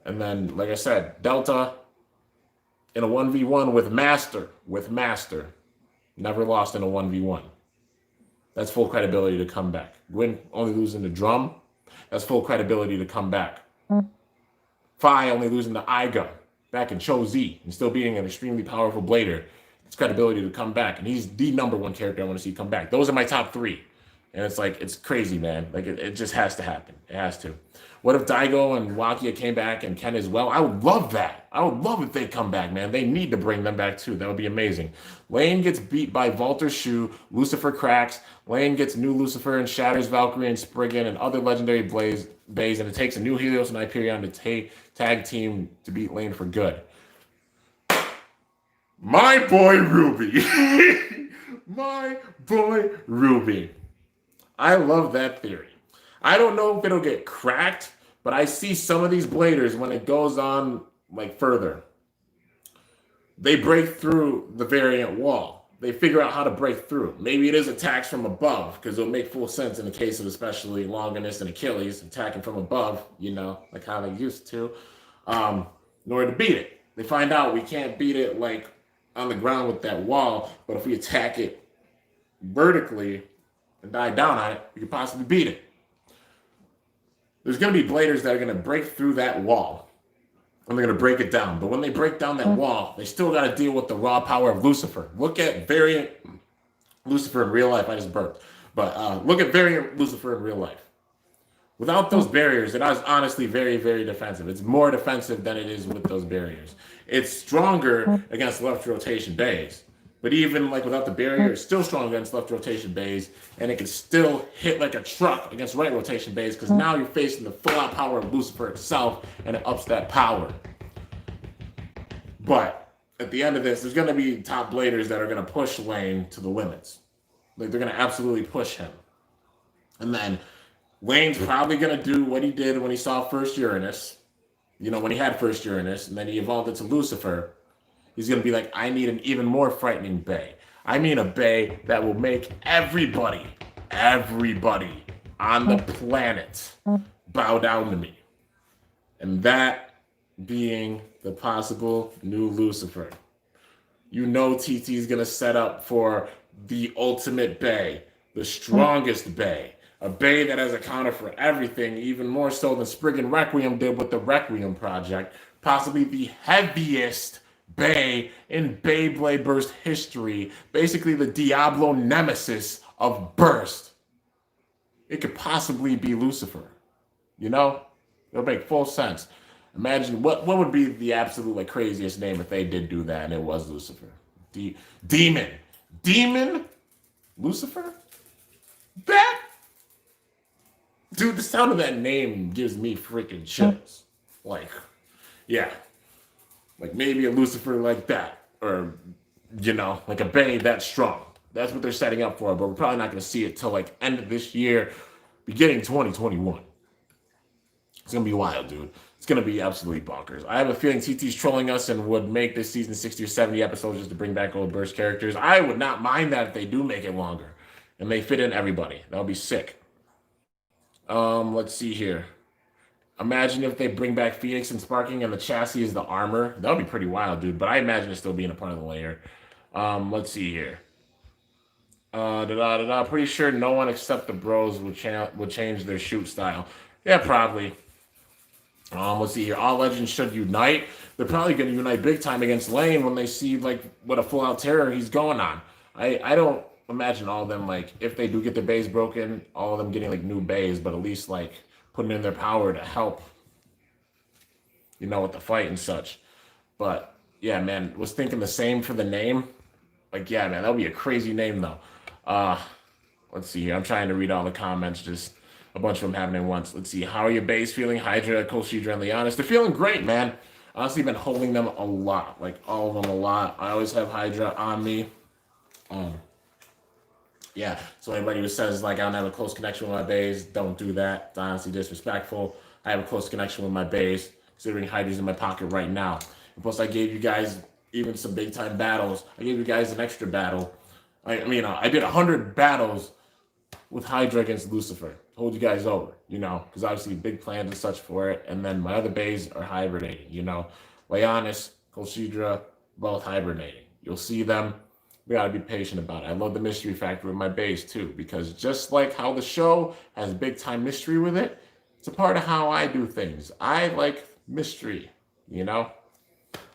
And then, like I said, Delta in a 1v1 with Master, never lost in a 1v1. That's full credibility to come back. Gwen only losing to Drum, that's full credibility to come back. Fi only losing to Iga back in Cho Z and still being an extremely powerful blader. It's credibility to come back. And he's the number one character I want to see come back. Those are my top three. And it's it's crazy, man. It just has to happen. It has to. What if Daigo and Wakia came back and Ken as well? I would love that. I would love if they come back, man. They need to bring them back too. That would be amazing. Lane gets beat by Walter Shu. Lucifer cracks. Lane gets new Lucifer and shatters Valkyrie and Spriggan and other legendary bays. And it takes a new Helios and Hyperion to tag team to beat Lane for good. My boy Ruby. My boy Ruby. I love that theory. I don't know if it'll get cracked, but I see some of these bladers when it goes on further. They break through the variant wall. They figure out how to break through. Maybe it is attacks from above, because it'll make full sense in the case of especially Longinus and Achilles attacking from above, like how they used to, in order to beat it. They find out we can't beat it on the ground with that wall, but if we attack it vertically and die down on it, we could possibly beat it. There's going to be bladers that are going to break through that wall, and they're going to break it down. But when they break down that wall, they still got to deal with the raw power of Lucifer. Look at variant Lucifer in real life. I just burped. But look at variant Lucifer in real life. Without those barriers, it is honestly very, very defensive. It's more defensive than it is with those barriers. It's stronger against left rotation bays. But even like without the barrier, it's still strong against left rotation bays, and it can still hit like a truck against right rotation bays because now you're facing the full out power of Lucifer itself, and it ups that power. But at the end of this, there's going to be top bladers that are going to push Lane to the limits. Like they're going to absolutely push him. And then Lane's probably going to do what he did when he saw first Uranus. You know, when he had first Uranus, and then he evolved it to Lucifer. He's going to be like, I need an even more frightening bay. I mean a bay that will make everybody on the planet bow down to me. And that being the possible new Lucifer. You know TT is going to set up for the ultimate bay, the strongest bay, a bay that has accounted for everything, even more so than Spriggan Requiem did with the Requiem project, possibly the heaviest bay in Beyblade Burst history, basically the Diablo nemesis of Burst. It could possibly be Lucifer. You know? It'll make full sense. Imagine what would be the absolute like craziest name if they did do that and it was Lucifer. Demon. Demon? Lucifer? That? Dude, the sound of that name gives me freaking chills. Like, yeah. Like maybe a Lucifer like that. Or, you know, like a bay that strong. That's what they're setting up for, but we're probably not going to see it till like end of this year, beginning 2021. It's going to be wild, dude. It's going to be absolutely bonkers. I have a feeling TT's trolling us and would make this season 60 or 70 episodes just to bring back old Burst characters. I would not mind that if they do make it longer and they fit in everybody. That would be sick. Let's see here. Imagine if they bring back Phoenix and Sparking and the chassis is the armor. That would be pretty wild, dude. But I imagine it still being a part of the layer. Let's see here. Pretty sure no one except the bros would change their shoot style. Yeah, probably. Let's see here. All legends should unite. They're probably going to unite big time against Lane when they see like what a full out terror he's going on. I don't imagine all of them like if they do get their bays broken, all of them getting like new bays, but at least like putting in their power to help, you know, with the fight and such. But yeah, man, was thinking the same for the name. Like, yeah, man, that would be a crazy name though. Let's see here. I'm trying to read all the comments, just a bunch of them happening once. Let's see. How are your bays feeling? Hydra, Colchidra, and Leonis. They're feeling great, man. Honestly, been holding them a lot. Like all of them a lot. I always have Hydra on me. Yeah. So anybody who says like I don't have a close connection with my bays, don't do that. It's honestly disrespectful. I have a close connection with my bays, considering Hydra's in my pocket right now. And plus, I gave you guys even some big time battles. I gave you guys an extra battle. I did 100 battles with Hydra against Lucifer. Hold you guys over, you know, because obviously big plans and such for it. And then my other bays are hibernating, you know. Leonis, Colchidra, both hibernating. You'll see them. We got to be patient about it. I love the mystery factor with my bays too, because just like how the show has big time mystery with it, it's a part of how I do things. I like mystery, you know.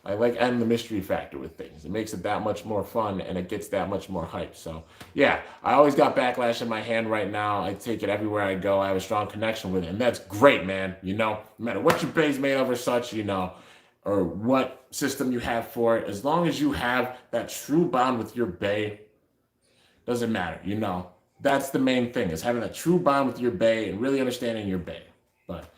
I like adding the mystery factor with things. It makes it that much more fun and it gets that much more hype. So yeah, I always got Backlash in my hand right now. I take it everywhere I go. I have a strong connection with it. And that's great, man. You know, no matter what your bay's made of or such, you know, or what system you have for it, as long as you have that true bond with your bay, doesn't matter, you know. That's the main thing, is having that true bond with your bay and really understanding your bay. But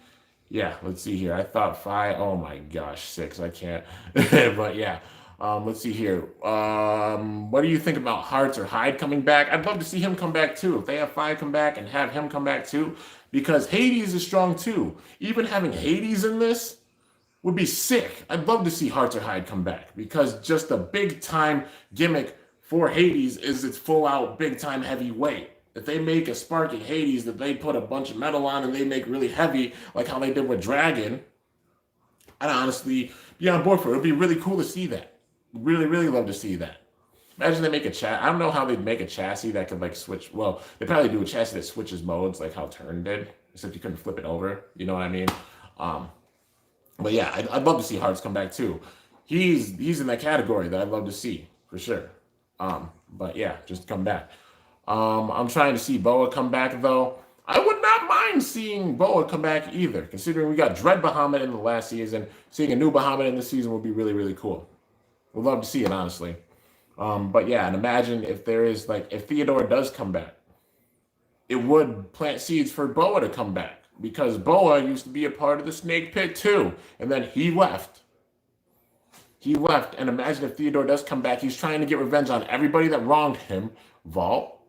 yeah, let's see here. I thought 5. Oh my gosh, 6. I can't. But yeah, let's see here. What do you think about Hearts or Hyde coming back? I'd love to see him come back too. If they have 5 come back and have him come back too, because Hades is strong too. Even having Hades in this would be sick. I'd love to see Hearts or Hyde come back, because just a big time gimmick for Hades is its full out big time heavy weight. If they make a Sparking Hades that they put a bunch of metal on and they make really heavy, like how they did with Dragon, I'd honestly be on board for it. It'd be really cool to see that. Really, really love to see that. Imagine they make a chassis. I don't know how they'd make a chassis that could like switch. Well, they probably do a chassis that switches modes, like how Turn did, except you couldn't flip it over. You know what I mean? But yeah, I'd love to see Hearts come back too. He's in that category that I'd love to see for sure. But yeah, just come back. I'm trying to see Boa come back though. I would not mind seeing Boa come back either, considering we got Dread Bahamut in the last season. Seeing a new Bahamut in this season would be really, really cool. Would love to see it, honestly. But yeah, and imagine if there is, like, if Theodore does come back, it would plant seeds for Boa to come back, because Boa used to be a part of the Snake Pit too, and then he left. He left, and imagine if Theodore does come back, he's trying to get revenge on everybody that wronged him. Vault,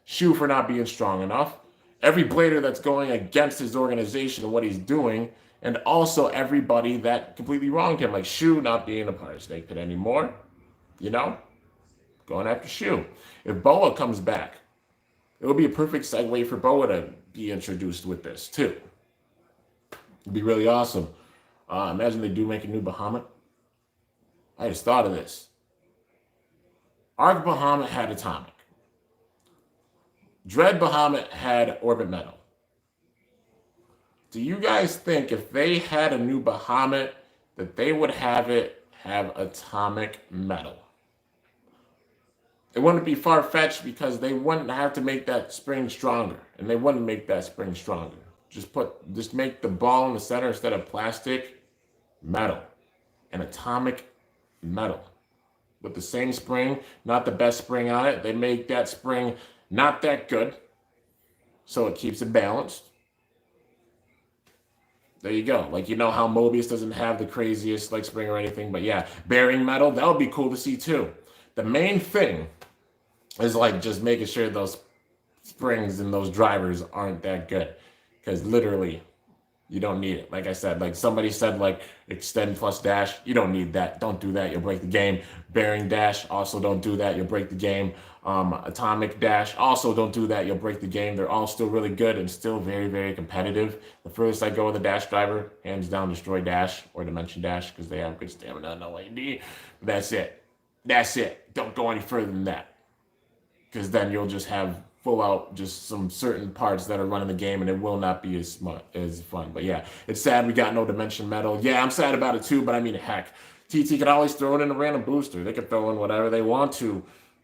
Shu for not being strong enough, every blader that's going against his organization and what he's doing, and also everybody that completely wronged him, like Shu not being a part of Snake Pit anymore, you know, going after Shu. If Boa comes back, it would be a perfect segue for Boa to be introduced with this too. It'd be really awesome. Imagine they do make a new Bahamut. I just thought of this. Arc Bahamut had Atomic. Dread Bahamut had Orbit Metal. Do you guys think if they had a new Bahamut that they would have it have Atomic Metal? It wouldn't be far-fetched because they wouldn't have to make that spring stronger, and they wouldn't make that spring stronger. Just make the ball in the center instead of plastic, metal, and Atomic Metal with the same spring, not the best spring on it. They make that spring not that good, so it keeps it balanced. There you go. Like, you know how Mobius doesn't have the craziest like spring or anything, but yeah, bearing metal, that would be cool to see too. The main thing is like just making sure those springs and those drivers aren't that good, because literally you don't need it. Like I said, like somebody said, like extend plus dash. You don't need that. Don't do that. You'll break the game. Bearing dash. Also don't do that. You'll break the game. Atomic dash. Also don't do that. You'll break the game. They're all still really good and still very, very competitive. The furthest I go with a dash driver, hands down, destroy dash or dimension dash, because they have good stamina and no AD. That's it. That's it. Don't go any further than that, because then you'll just have full out just some certain parts that are running the game, and it will not be as fun. But yeah, it's sad we got no dimension metal. Yeah, I'm sad about it too, but I mean, heck, TT could always throw it in a random booster. They could throw in whatever they want to,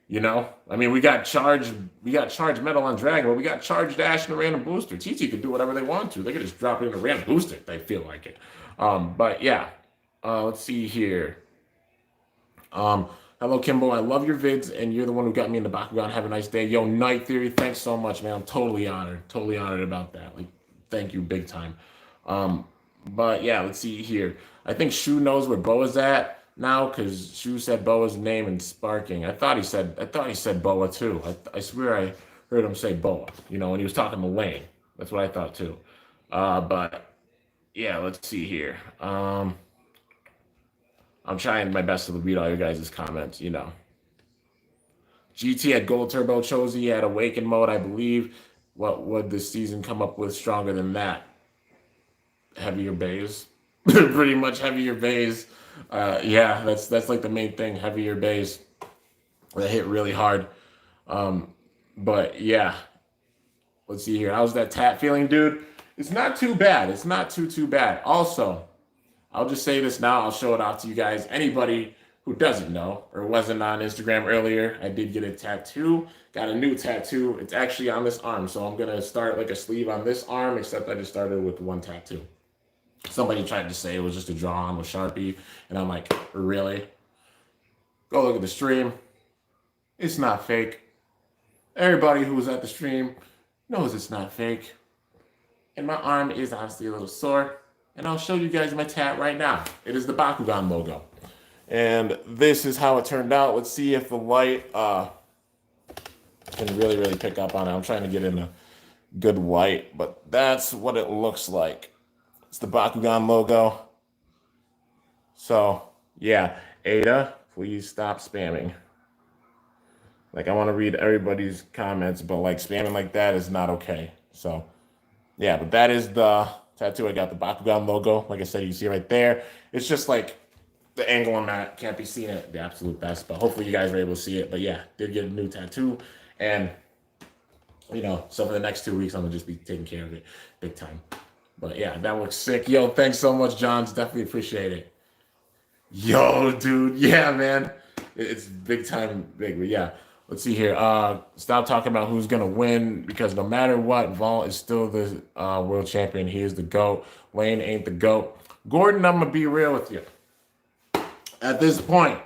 you know? I mean, we got charge metal on Dragon, but we got charge dash in a random booster. TT could do whatever they want to. They could just drop it in a random booster if they feel like it. But yeah, let's see here. Hello, Kimbo. I love your vids, and you're the one who got me into Bakugan. Have a nice day. Yo, Night Theory, thanks so much, man. I'm totally honored. Totally honored about that. Like, thank you big time. But yeah, let's see here. I think Shu knows where Boa's at now, because Shu said Boa's name in Sparking. I thought he said Boa too. I swear I heard him say Boa, you know, when he was talking to Lane. That's what I thought too. But yeah, let's see here. I'm trying my best to read all your guys' comments, you know. GT had Gold Turbo, Chozy had Awaken Mode, I believe. What would this season come up with stronger than that? Heavier bays. Pretty much heavier bays. Yeah, that's like the main thing, heavier bays. That hit really hard. But yeah. Let's see here. How's that tap feeling, dude? It's not too bad. It's not too bad. Also, I'll just say this now. I'll show it off to you guys. Anybody who doesn't know or wasn't on Instagram earlier, I did get a tattoo. Got a new tattoo. It's actually on this arm. So I'm going to start like a sleeve on this arm, except I just started with one tattoo. Somebody tried to say it was just a draw on with Sharpie. And I'm like, really? Go look at the stream. It's not fake. Everybody who was at the stream knows it's not fake. And my arm is honestly a little sore. And I'll show you guys my tat right now. It is the Bakugan logo. And this is how it turned out. Let's see if the light can really pick up on it. I'm trying to get in a good light, but that's what it looks like. It's the Bakugan logo. So, yeah. Ada, please stop spamming. Like, I want to read everybody's comments, but like spamming like that is not okay. So, yeah, but that is the tattoo. I got the Bakugan logo. Like I said, you can see right there. It's just like the angle I'm at can't be seen at the absolute best, but hopefully you guys are able to see it. But yeah, did get a new tattoo, and you know, so for the next 2 weeks, I'm gonna just be taking care of it big time. But yeah, that looks sick. Yo, thanks so much, Johns. Definitely appreciate it. Yo, dude. Yeah, man. It's big time big. But yeah. Let's see here. Stop talking about who's gonna win because no matter what, Vault is still the world champion. He is the GOAT. Lane ain't the GOAT. Gordon, I'm gonna be real with you. At this point,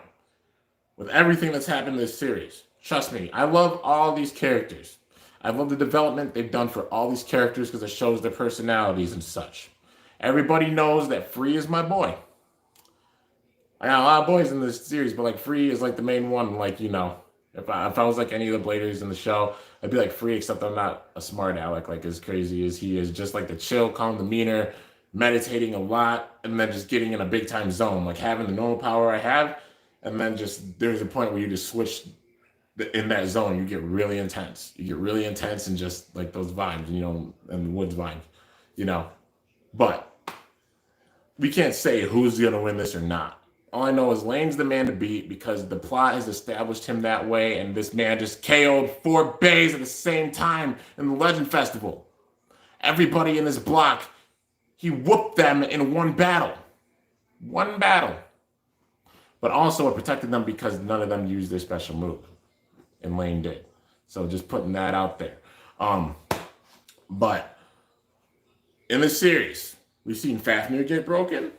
with everything that's happened in this series, trust me, I love all these characters. I love the development they've done for all these characters because it shows their personalities and such. Everybody knows that Free is my boy. I got a lot of boys in this series, but like Free is like the main one. Like, you know, if I was like any of the Bladers in the show, I'd be like Free, except I'm not a smart aleck like as crazy as he is. Just like the chill, calm demeanor, meditating a lot, and then just getting in a big time zone. Like having the normal power I have, and then just there's a point where you just switch in that zone. You get really intense. You get really intense and just like those vibes, you know, and the woods vibes, you know. But we can't say who's gonna win this or not. All I know is Lane's the man to beat because the plot has established him that way, and this man just KO'd 4 bays at the same time in the Legend Festival. Everybody in his block, he whooped them in one battle. One battle. But also it protected them because none of them used their special move. And Lane did. So just putting that out there. But in the series, we've seen Fafnir get broken.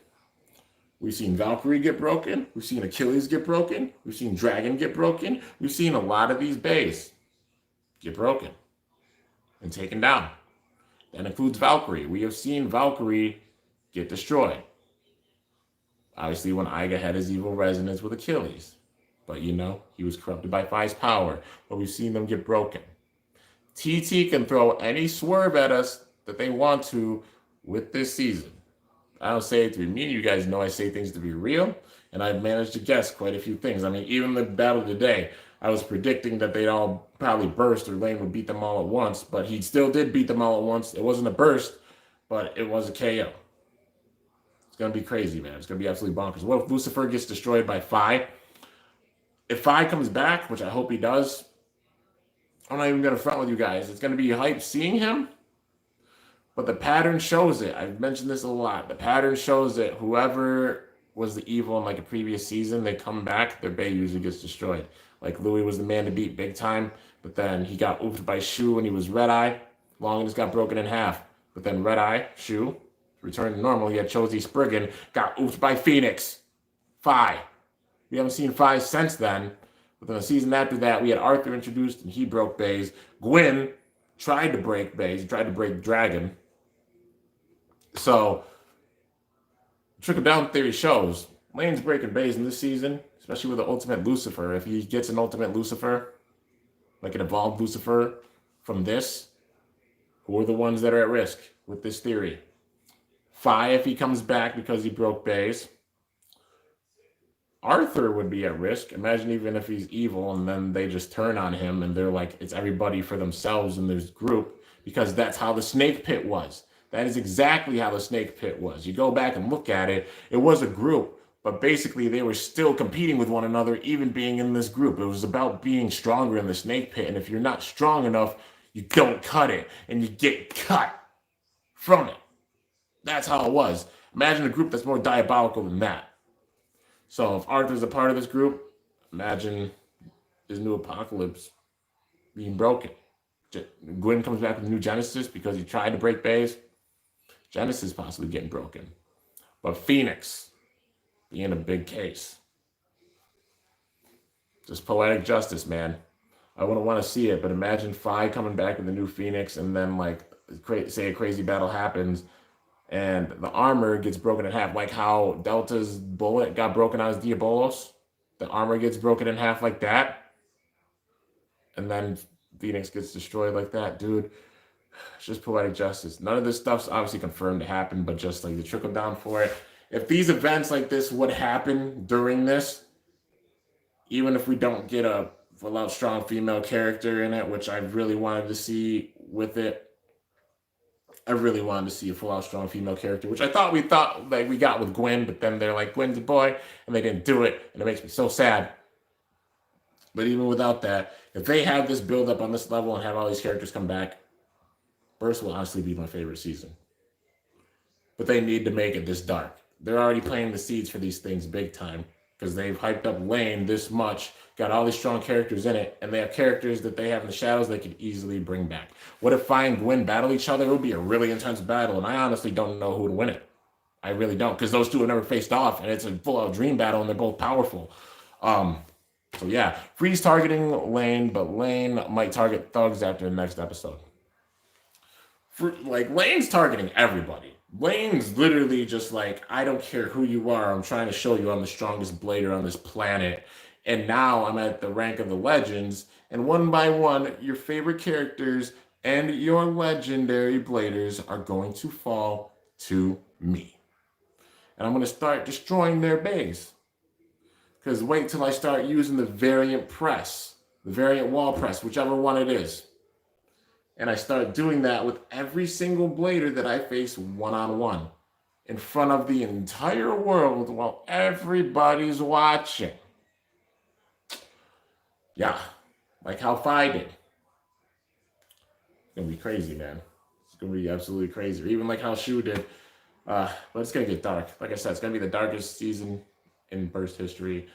We've seen Valkyrie get broken. We've seen Achilles get broken. We've seen Dragon get broken. We've seen a lot of these bays get broken and taken down. That includes Valkyrie. We have seen Valkyrie get destroyed. Obviously, when Aiga had his evil resonance with Achilles. But, you know, he was corrupted by Phi's power. But we've seen them get broken. TT can throw any swerve at us that they want to with this season. I don't say it to be mean. You guys know I say things to be real. And I've managed to guess quite a few things. I mean, even the battle today, I was predicting that they'd all probably burst or Lane would beat them all at once. But he still did beat them all at once. It wasn't a burst, but it was a KO. It's going to be crazy, man. It's going to be absolutely bonkers. What if Lucifer gets destroyed by Phi? If Phi comes back, which I hope he does, I'm not even going to front with you guys. It's going to be hype seeing him. But the pattern shows it. I've mentioned this a lot. The pattern shows that whoever was the evil in like a previous season, they come back, their bay usually gets destroyed. Like Louis was the man to beat big time, but then he got oofed by Shu when he was Red Eye. Longinus got broken in half. But then Red Eye, Shu, returned to normal. He had Chosi Spriggan, got oofed by Phoenix. Phi. We haven't seen Phi since then. But then the season after that, we had Arthur introduced and he broke bays. Gwyn tried to break bays. He tried to break Dragon. So, trickle-down theory shows Lane's breaking bays in this season, especially with the Ultimate Lucifer. If he gets an Ultimate Lucifer, like an evolved Lucifer from this, who are the ones that are at risk with this theory? Phi, if he comes back because he broke bays. Arthur would be at risk. Imagine even if he's evil and then they just turn on him and they're like, it's everybody for themselves in this group because that's how the Snake Pit was. That is exactly how the Snake Pit was. You go back and look at it, it was a group, but basically they were still competing with one another, even being in this group. It was about being stronger in the Snake Pit, and if you're not strong enough, you don't cut it, and you get cut from it. That's how it was. Imagine a group that's more diabolical than that. So if Arthur's a part of this group, imagine his new apocalypse being broken. Gwyn comes back with a new Genesis because he tried to break bays. Genesis possibly getting broken. But Phoenix being a big case. Just poetic justice, man. I wouldn't want to see it, but imagine Phi coming back with a new Phoenix and then, like, say a crazy battle happens and the armor gets broken in half, like how Delta's bullet got broken out as Diabolos. The armor gets broken in half like that. And then Phoenix gets destroyed like that. Dude, it's just poetic justice. None of this stuff's obviously confirmed to happen, but just like the trickle down for it. If these events like this would happen during this, even if we don't get a full-out strong female character in it, which I really wanted to see with it, I really wanted to see a full-out strong female character, which I thought we got with Gwyn, but then they're like, Gwyn's a boy, and they didn't do it, and it makes me so sad. But even without that, if they have this build-up on this level and have all these characters come back, Burst will honestly be my favorite season. But they need to make it this dark. They're already planting the seeds for these things big time. because they've hyped up Lane this much, got all these strong characters in it, and they have characters that they have in the shadows they could easily bring back. What if Fi and Gwen battle each other? It would be a really intense battle, and I honestly don't know who would win it. I really don't, because those two have never faced off, and it's a full-out dream battle, and they're both powerful. So yeah, Freeze targeting Lane, but Lane might target Thugs after the next episode. Lane's targeting everybody. Lane's literally just like, I don't care who you are. I'm trying to show you I'm the strongest blader on this planet. And now I'm at the rank of the legends. And one by one, your favorite characters and your legendary bladers are going to fall to me. And I'm going to start destroying their base. Because wait till I start using the variant press, the variant wall press, whichever one it is. And I start doing that with every single blader that I face one-on-one in front of the entire world while everybody's watching. Yeah, like how Fi did. It's going to be crazy, man. It's going to be absolutely crazy. Even like how Shu did. But it's going to get dark. Like I said, it's going to be the darkest season in Burst history.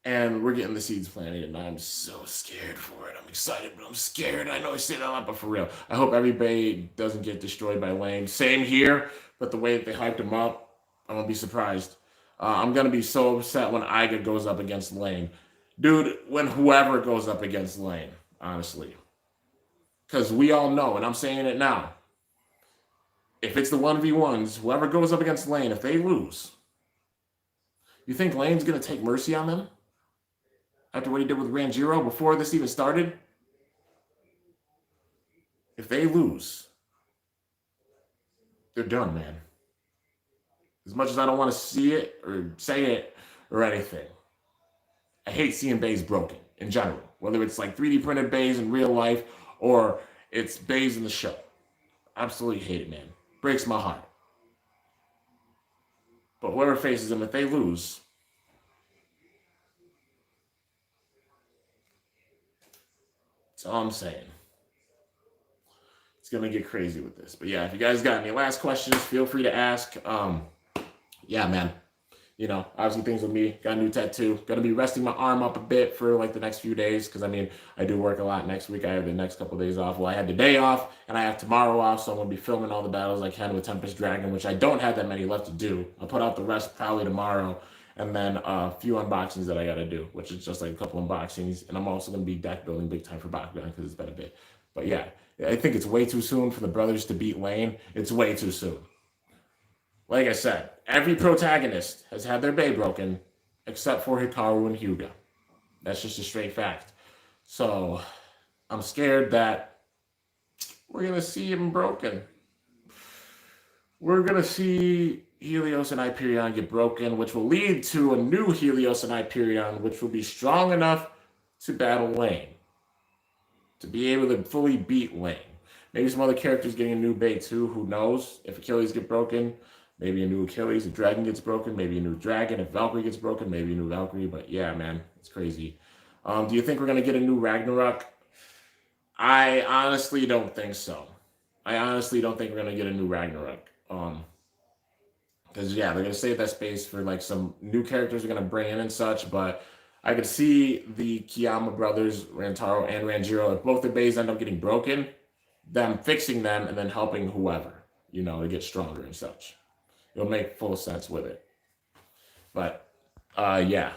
And we're getting the seeds planted, and I'm so scared for it. I'm excited, but I'm scared. I know I say that a lot, but for real. I hope everybody doesn't get destroyed by Lane. Same here, but the way that they hyped him up, I'm going to be surprised. I'm going to be so upset when Iga goes up against Lane. Dude, when whoever goes up against Lane, honestly. Because we all know, and I'm saying it now, if it's the 1v1s, whoever goes up against Lane, if they lose, you think Lane's going to take mercy on them? After what he did with Ranjiro before this even started? If they lose, they're done, man. As much as I don't want to see it or say it or anything, I hate seeing bays broken in general. Whether it's like 3D printed bays in real life or it's bays in the show. Absolutely hate it, man. Breaks my heart. But whoever faces them, if they lose, that's all I'm saying. It's going to get crazy with this. But yeah, if you guys got any last questions, feel free to ask. Yeah, man. You know, obviously things with me. Got a new tattoo. Going to be resting my arm up a bit for like the next few days. Because, I mean, I do work a lot next week. I have the next couple of days off. Well, I had the day off and I have tomorrow off. So I'm going to be filming all the battles I can with Tempest Dragon, which I don't have that many left to do. I'll put out the rest probably tomorrow. And then a few unboxings that I got to do, which is just like a couple unboxings. And I'm also going to be deck building big time for bakugan because it's been a bit. But yeah, I think it's way too soon for the brothers to beat Lane. It's way too soon. Like I said, every protagonist has had their bay broken except for Hikaru and Hyuga. That's just a straight fact. So I'm scared that we're going to see him broken. We're going to see Helios and Hyperion get broken, which will lead to a new Helios and Hyperion, which will be strong enough to battle Lane. To be able to fully beat Lane. Maybe some other characters getting a new bay too. Who knows? If Achilles get broken, maybe a new Achilles. If Dragon gets broken, maybe a new Dragon. If Valkyrie gets broken, maybe a new Valkyrie. But yeah, man, it's crazy. Do you think we're going to get a new Ragnarok? I honestly don't think so. I honestly don't think we're going to get a new Ragnarok. Because, yeah, they're going to save that space for, like, some new characters they're going to bring in and such. But I could see the Kiyama brothers, Rantaro and Ranjiro, if both their bays end up getting broken, them fixing them and then helping whoever, you know, to get stronger and such. It'll make full sense with it. But, yeah.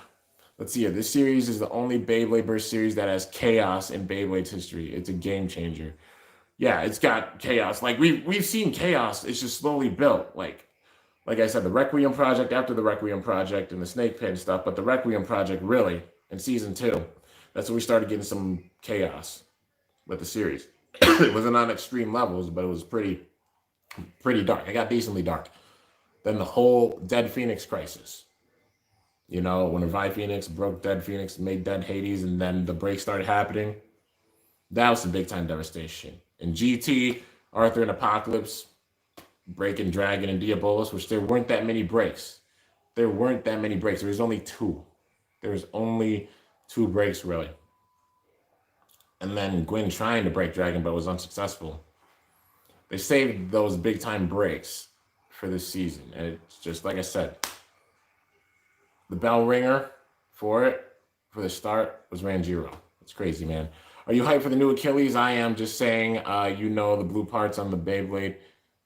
Let's see. This series is the only Beyblade Burst series that has chaos in Beyblade's history. It's a game changer. Yeah, it's got chaos. Like, we've seen chaos. It's just slowly built. Like I said, the Requiem Project after the Requiem Project and the Snake Pit and stuff, but the Requiem Project really, in season 2, that's when we started getting some chaos with the series. It wasn't on extreme levels, but it was pretty dark. It got decently dark. Then the whole Dead Phoenix crisis. You know, when Revive Phoenix broke Dead Phoenix, made Dead Hades, and then the break started happening. That was some big-time devastation. In GT, Arthur and Apocalypse, breaking Dragon and Diabolus, which there weren't that many breaks. There weren't that many breaks. There was only 2. There was only 2 breaks, really. And then Gwen trying to break Dragon, but was unsuccessful. They saved those big-time breaks for this season. And it's just, like I said, the bell ringer for the start was Ranjiro. It's crazy, man. Are you hyped for the new Achilles? I am. Just saying, the blue parts on the Beyblade.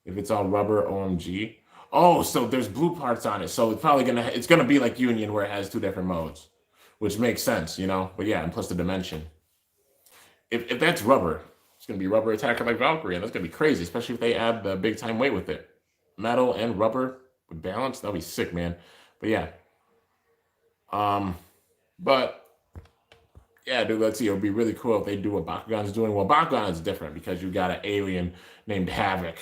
If it's all rubber, OMG. Oh, so there's blue parts on it. So it's gonna be like Union where it has 2 different modes, which makes sense, But yeah, and plus the dimension. If that's rubber, it's gonna be rubber attacker like Valkyrie, and that's gonna be crazy, especially if they add the big time weight with it. Metal and rubber with balance, that'll be sick, man. But yeah. But yeah, dude, let's see. It would be really cool if they do what Bakugan's doing. Well, Bakugan is different because you got an alien named Havoc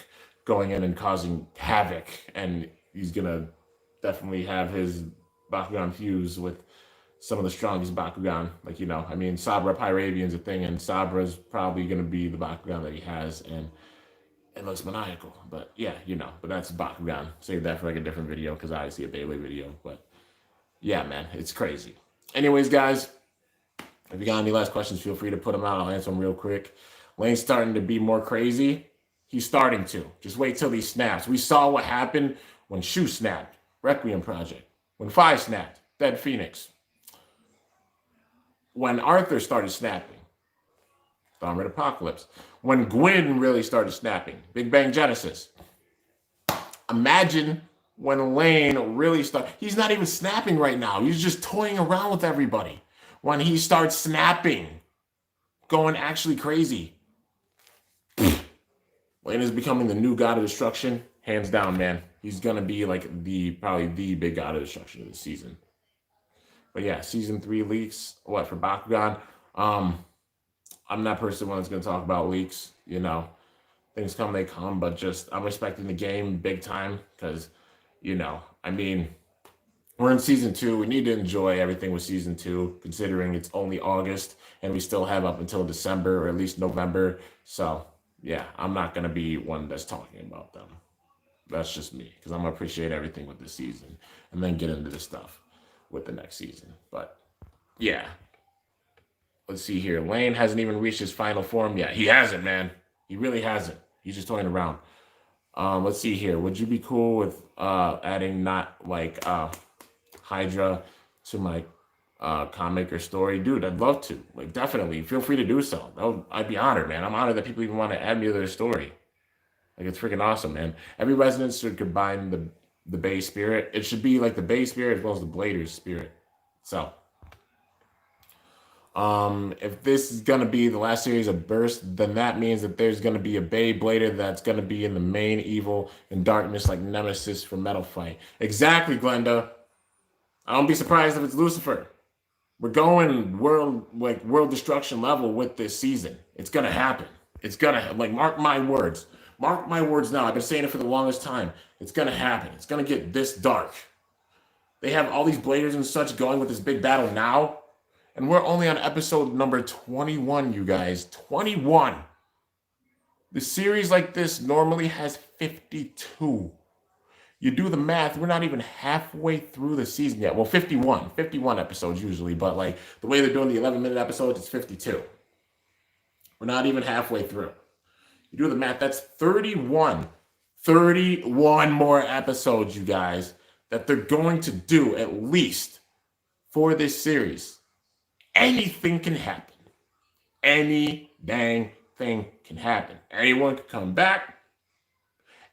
going in and causing havoc, and he's gonna definitely have his Bakugan fuse with some of the strongest Bakugan. Sabra Pyravian's a thing, and Sabra's probably gonna be the Bakugan that he has, and it looks maniacal. But yeah, but that's Bakugan. Save that for like a different video because I see a Beyblade video. But yeah, man, it's crazy. Anyways, guys, if you got any last questions, feel free to put them out. I'll answer them real quick. Lane's starting to be more crazy. He's starting to. Just wait till he snaps. We saw what happened when Shu snapped, Requiem Project. When Phi snapped, Dead Phoenix. When Arthur started snapping, Dawn Red Apocalypse. When Gwyn really started snapping, Big Bang Genesis. Imagine when Lane really started. He's not even snapping right now. He's just toying around with everybody. When he starts snapping, going actually crazy. Lane is becoming the new god of destruction, hands down, man. He's gonna be like probably the big god of destruction of the season. But yeah, season 3 leaks. What for Bakugan? I'm not personally one that's gonna talk about leaks. Things come, they come. But just I'm respecting the game big time because, we're in season 2. We need to enjoy everything with season 2, considering it's only August and we still have up until December or at least November. So yeah, I'm not going to be one that's talking about them. That's just me because I'm going to appreciate everything with this season and then get into the stuff with the next season. But yeah, let's see here. Lane hasn't even reached his final form yet. He hasn't, man. He really hasn't. He's just toying around. Let's see here. Would you be cool with adding not like Hydra to my comic or story? Dude, I'd love to. Like, definitely. Feel free to do so. I'd be honored, man. I'm honored that people even want to add me to their story. Like, it's freaking awesome, man. Every resonance should combine the Bay spirit. It should be like the Bay spirit as well as the Blader's spirit. So, if this is going to be the last series of Burst, then that means that there's going to be a Beyblader that's going to be in the main evil in darkness like Nemesis for Metal Fight. Exactly, Glenda. I don't be surprised if it's Lucifer. We're going world destruction level with this season. It's going to happen. It's going to, mark my words. Mark my words now. I've been saying it for the longest time. It's going to happen. It's going to get this dark. They have all these bladers and such going with this big battle now. And we're only on episode number 21, you guys. 21. The series like this normally has 52. You do the math, we're not even halfway through the season yet. Well, 51 episodes usually, but the way they're doing the 11-minute episodes, it's 52. We're not even halfway through. You do the math, that's 31 more episodes, you guys, that they're going to do at least for this series. Anything can happen. Any dang thing can happen. Anyone can come back.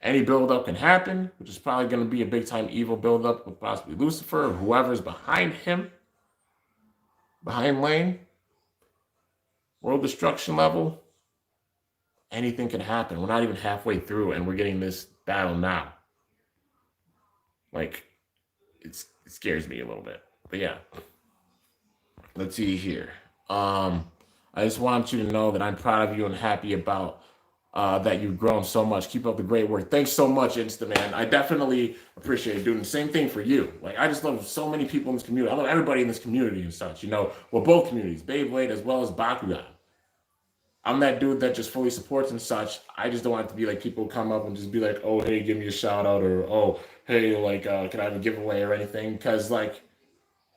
Any build-up can happen, which is probably going to be a big-time evil build-up with possibly Lucifer or whoever's behind him, behind Lane. World destruction level. Anything can happen. We're not even halfway through, and we're getting this battle now. It scares me a little bit. But yeah. Let's see here. I just want you to know that I'm proud of you and happy about that you've grown so much. Keep up the great work. Thanks so much, Instaman. I definitely appreciate doing the same thing for you. I just love so many people in this community. I love everybody in this community and such. Both communities, Beyblade as well as Bakugan. I'm that dude that just fully supports and such. I just don't want it to be people come up and just be like, oh, hey, give me a shout out, or oh, hey, can I have a giveaway or anything? Because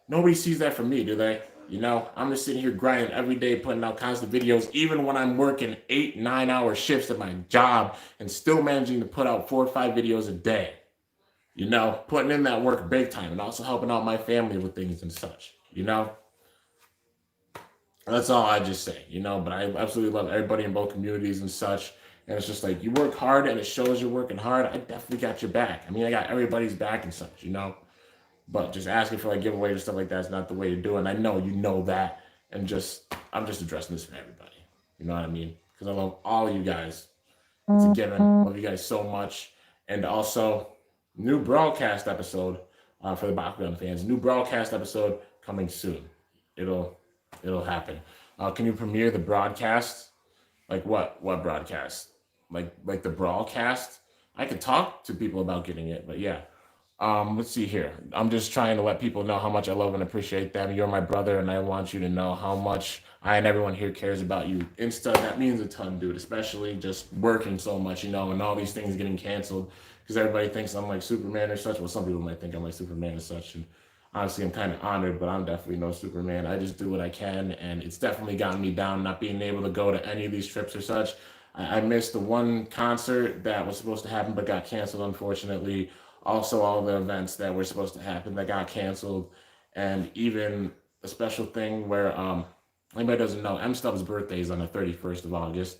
nobody sees that from me, do they? I'm just sitting here grinding every day, putting out constant videos, even when I'm working 8-9 hour shifts at my job and still managing to put out 4 or 5 videos a day. putting in that work big time and also helping out my family with things and such. That's all I just say, but I absolutely love everybody in both communities and such. And it's just like you work hard and it shows you're working hard. I definitely got your back. I mean, I got everybody's back and such. But just asking for like giveaways and stuff like that is not the way to do it. And I know you know that. And I'm just addressing this for everybody. You know what I mean? Because I love all of you guys. It's a given. Love you guys so much. And also, new broadcast episode for the Bakugan fans. New broadcast episode coming soon. It'll happen. Can you premiere the broadcast? Like what? What broadcast? Like the broadcast? I could talk to people about getting it, but yeah. Let's see here. I'm just trying to let people know how much I love and appreciate them. You're my brother, and I want you to know how much I and everyone here cares about you. Insta, that means a ton, dude, especially just working so much, and all these things getting canceled because everybody thinks I'm like Superman or such. Well, some people might think I'm like Superman or such, and honestly, I'm kind of honored, but I'm definitely no Superman. I just do what I can, and it's definitely gotten me down not being able to go to any of these trips or such. I missed the one concert that was supposed to happen but got canceled, unfortunately. Also, all the events that were supposed to happen that got canceled, and even a special thing where anybody doesn't know, M Stubb's birthday is on the 31st of August.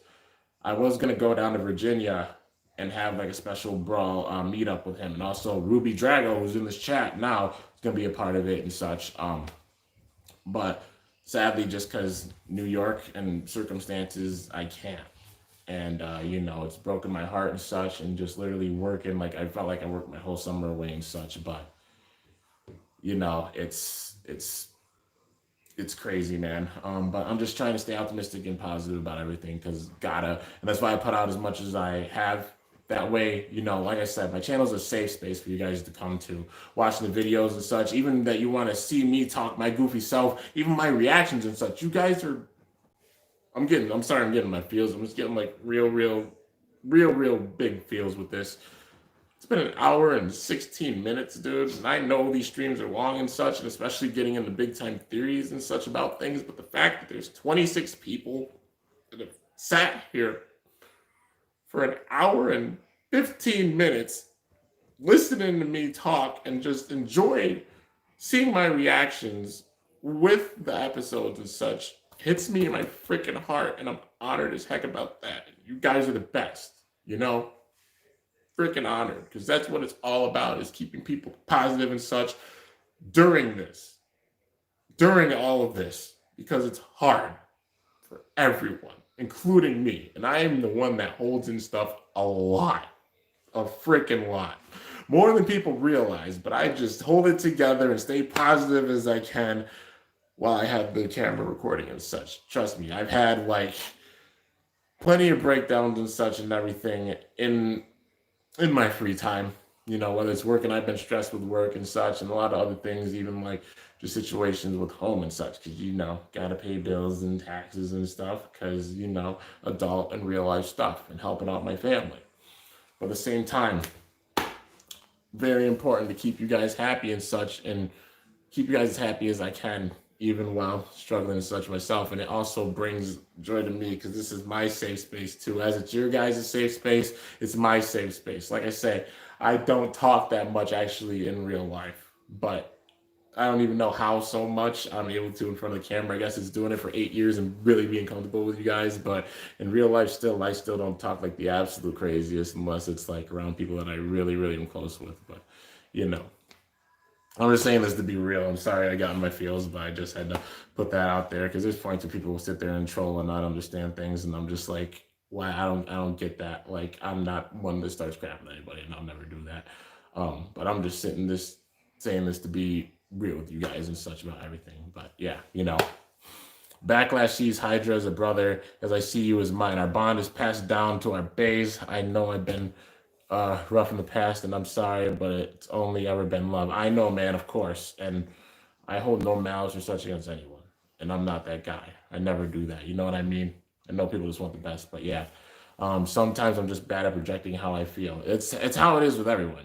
I was gonna go down to Virginia and have like a special brawl meetup with him, and also Ruby Drago, who's in this chat now, is gonna be a part of it and such. But sadly, just because New York and circumstances, I can't. And it's broken my heart and such, and just literally working like I felt like I worked my whole summer away and such. But it's crazy, man. But I'm just trying to stay optimistic and positive about everything because and that's why I put out as much as I have. That way, like I said, my channel is a safe space for you guys to come to, watching the videos and such. Even that you want to see me talk my goofy self, even my reactions and such. You guys are. I'm getting my feels. I'm just getting like real big feels with this. It's been an hour and 16 minutes, dude. And I know these streams are long and such, and especially getting into big time theories and such about things. But the fact that there's 26 people that have sat here for an hour and 15 minutes listening to me talk and just enjoy seeing my reactions with the episodes and such hits me in my freaking heart, and I'm honored as heck about that. You guys are the best, freaking honored, because that's what it's all about, is keeping people positive and such during all of this, because it's hard for everyone, including me, and I am the one that holds in stuff a freaking lot, more than people realize, but I just hold it together and stay positive as I can while I have the camera recording and such. Trust me, I've had like plenty of breakdowns and such and everything in my free time. Whether it's work and I've been stressed with work and such, and a lot of other things, even like just situations with home and such, because gotta pay bills and taxes and stuff, because adult and real life stuff and helping out my family. But at the same time, very important to keep you guys happy and such, and keep you guys as happy as I can, even while struggling and such myself. And it also brings joy to me because this is my safe space too. As it's your guys' safe space, it's my safe space. Like I say, I don't talk that much actually in real life, but I don't even know how so much I'm able to in front of the camera. I guess it's doing it for 8 years and really being comfortable with you guys. But in real life, I still don't talk like the absolute craziest unless it's like around people that I really, really am close with. But I'm just saying this to be real. I'm sorry I got in my feels, but I just had to put that out there because there's points where people will sit there and troll and not understand things, and I'm just like, why? I don't get that. Like, I'm not one that starts crapping at anybody, and I'll never do that. But I'm just saying this to be real with you guys and such about everything. But yeah, Backlash sees Hydra as a brother, as I see you as mine. Our bond is passed down to our bays. I know I've been rough in the past, and I'm sorry, but it's only ever been love. I know, man, of course, and I hold no malice or such against anyone, and I'm not that guy. I never do that. You know what I mean? I know people just want the best, but yeah, sometimes I'm just bad at projecting how I feel. It's how it is with everyone,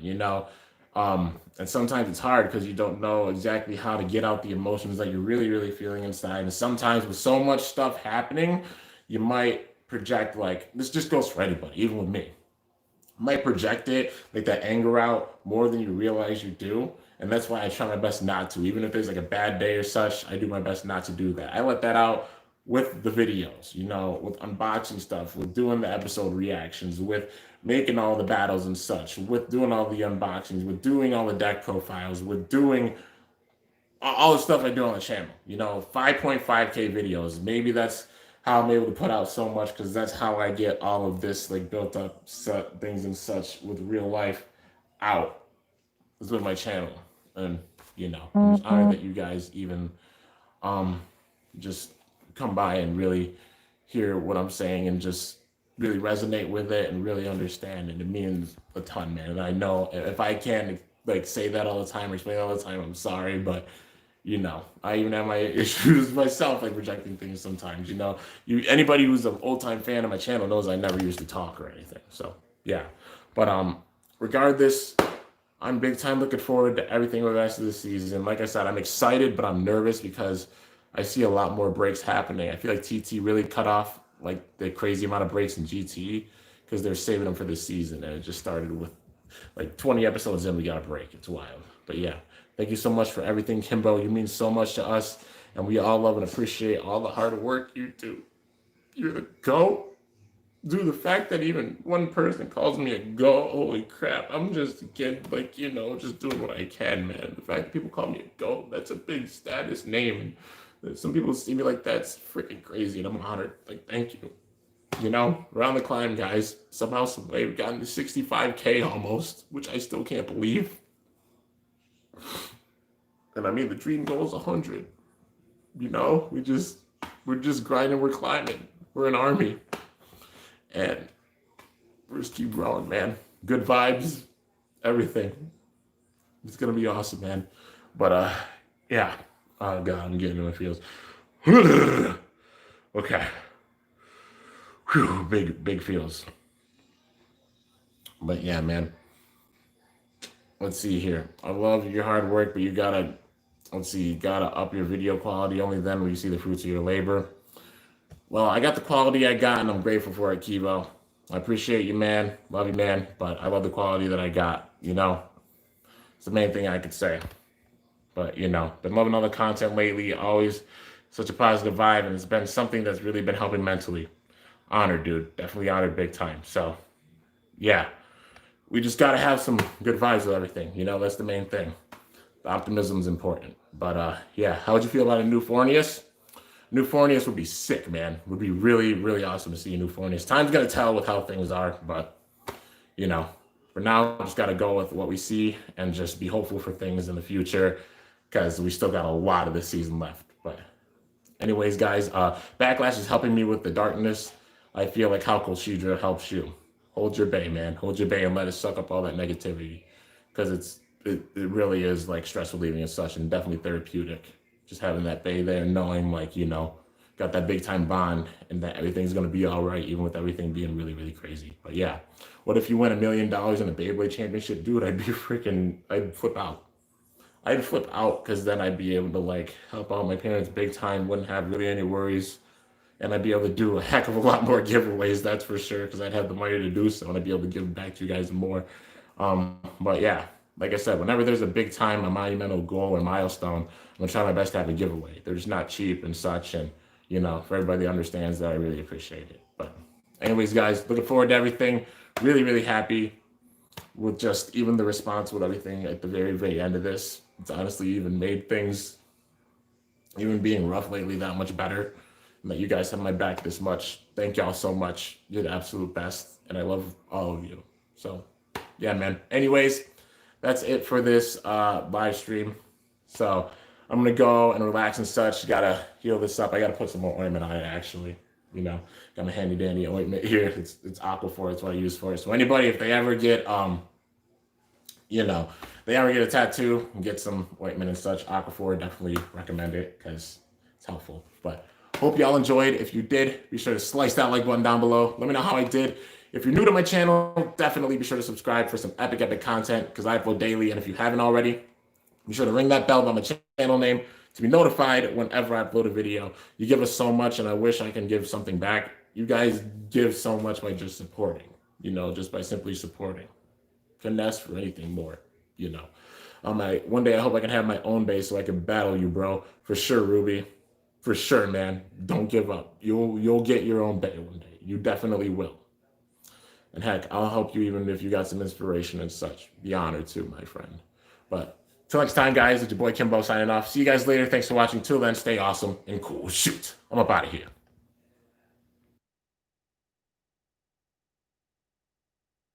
and sometimes it's hard because you don't know exactly how to get out the emotions that you're really, really feeling inside, and sometimes with so much stuff happening, you might project like, this just goes for anybody, even with me. might project it, like that anger out more than you realize you do. And that's why I try my best not to. Even if there's like a bad day or such, I do my best not to do that. I let that out with the videos, with unboxing stuff, with doing the episode reactions, with making all the battles and such, with doing all the unboxings, with doing all the deck profiles, with doing all the stuff I do on the channel. 5.5K videos. Maybe that's how I'm able to put out so much, because that's how I get all of this like built up set things and such with real life out. Is with my channel. And I'm just honored that you guys even just come by and really hear what I'm saying and just really resonate with it and really understand. And it means a ton, man. And I know if I can't like say that all the time or explain it all the time, I'm sorry, but I even have my issues myself, like rejecting things sometimes. Anybody who's an old time fan of my channel knows I never used to talk or anything. So yeah, but regardless, I'm big time looking forward to everything with the rest of the season. Like I said, I'm excited, but I'm nervous because I see a lot more breaks happening. I feel like TT really cut off like the crazy amount of breaks in GT because they're saving them for this season, and it just started with like 20 episodes in, we got a break. It's wild. But yeah, thank you so much for everything, Kimbo. You mean so much to us, and we all love and appreciate all the hard work you do. You're the GOAT. Dude, the fact that even one person calls me a GOAT, holy crap, I'm just a kid, just doing what I can, man. The fact that people call me a GOAT, that's a big status name. And some people see me like that's freaking crazy, and I'm honored. Like, thank you. Around the climb, guys. Somehow, some way, we've gotten to 65K almost, which I still can't believe. And I mean, the dream goal is 100. We're just grinding, we're climbing. We're an army. And we're just keep growing, man. Good vibes, everything. It's gonna be awesome, man. But yeah. Oh god, I'm getting into my feels. Okay. Whew, big feels. But yeah, man. Let's see here. I love your hard work, but you gotta up your video quality. Only then will you see the fruits of your labor. Well, I got the quality I got, and I'm grateful for it, Kivo. I appreciate you, man. Love you, man. But I love the quality that I got. It's the main thing I could say. But, been loving all the content lately. Always such a positive vibe, and it's been something that's really been helping mentally. Honored, dude. Definitely honored big time. So, yeah. We just got to have some good vibes with everything. That's the main thing. The optimism's important. But, yeah. How would you feel about a new Fornius? New Fornius would be sick, man. Would be really, really awesome to see a new Fornius. Time's going to tell with how things are, but, for now, just got to go with what we see and just be hopeful for things in the future because we still got a lot of this season left. But anyways, guys, Backlash is helping me with the darkness. I feel like how Shidra helps you. Hold your bay, man. Hold your bay and let it suck up all that negativity because it really is like stress relieving and such, and definitely therapeutic. Just having that bay there, knowing got that big time bond and that everything's going to be all right, even with everything being really, really crazy. But yeah, what if you win $1 million in a Beyblade championship? Dude, I'd flip out. I'd flip out because then I'd be able to help out my parents big time, wouldn't have really any worries. And I'd be able to do a heck of a lot more giveaways, that's for sure, because I'd have the money to do so, and I'd be able to give back to you guys more. But yeah, like I said, whenever there's a big time, a monumental goal or milestone, I'm gonna try my best to have a giveaway. They're just not cheap and such, and for everybody that understands that, I really appreciate it. But anyways, guys, looking forward to everything. Really, really happy with just even the response with everything at the very, very end of this. It's honestly even made things, even being rough lately, that much better. And that you guys have my back this much. Thank y'all so much. You're the absolute best. And I love all of you. So, yeah, man. Anyways, that's it for this live stream. So, I'm going to go and relax and such. Got to heal this up. I got to put some more ointment on it, actually. Got my handy dandy ointment here. It's Aquaphor. It's what I use for it. So, anybody, if they ever get, they ever get a tattoo and get some ointment and such, Aquaphor, definitely recommend it because it's helpful. But hope y'all enjoyed. If you did, be sure to slice that like button down below. Let me know how I did. If you're new to my channel, definitely be sure to subscribe for some epic content because I upload daily. And if you haven't already, be sure to ring that bell by my channel name to be notified whenever I upload a video. You give us so much, and I wish I can give something back. You guys give so much by just supporting. just by simply supporting. Couldn't ask for anything more, you know. One day I hope I can have my own base so I can battle you, bro. For sure, Ruby. For sure, man. Don't give up. You'll get your own bay one day. You definitely will. And heck, I'll help you even if you got some inspiration and such. Be honored too, my friend. But till next time, guys, it's your boy Kimbo signing off. See you guys later. Thanks for watching. Till then, stay awesome and cool. Shoot. I'm up out of here.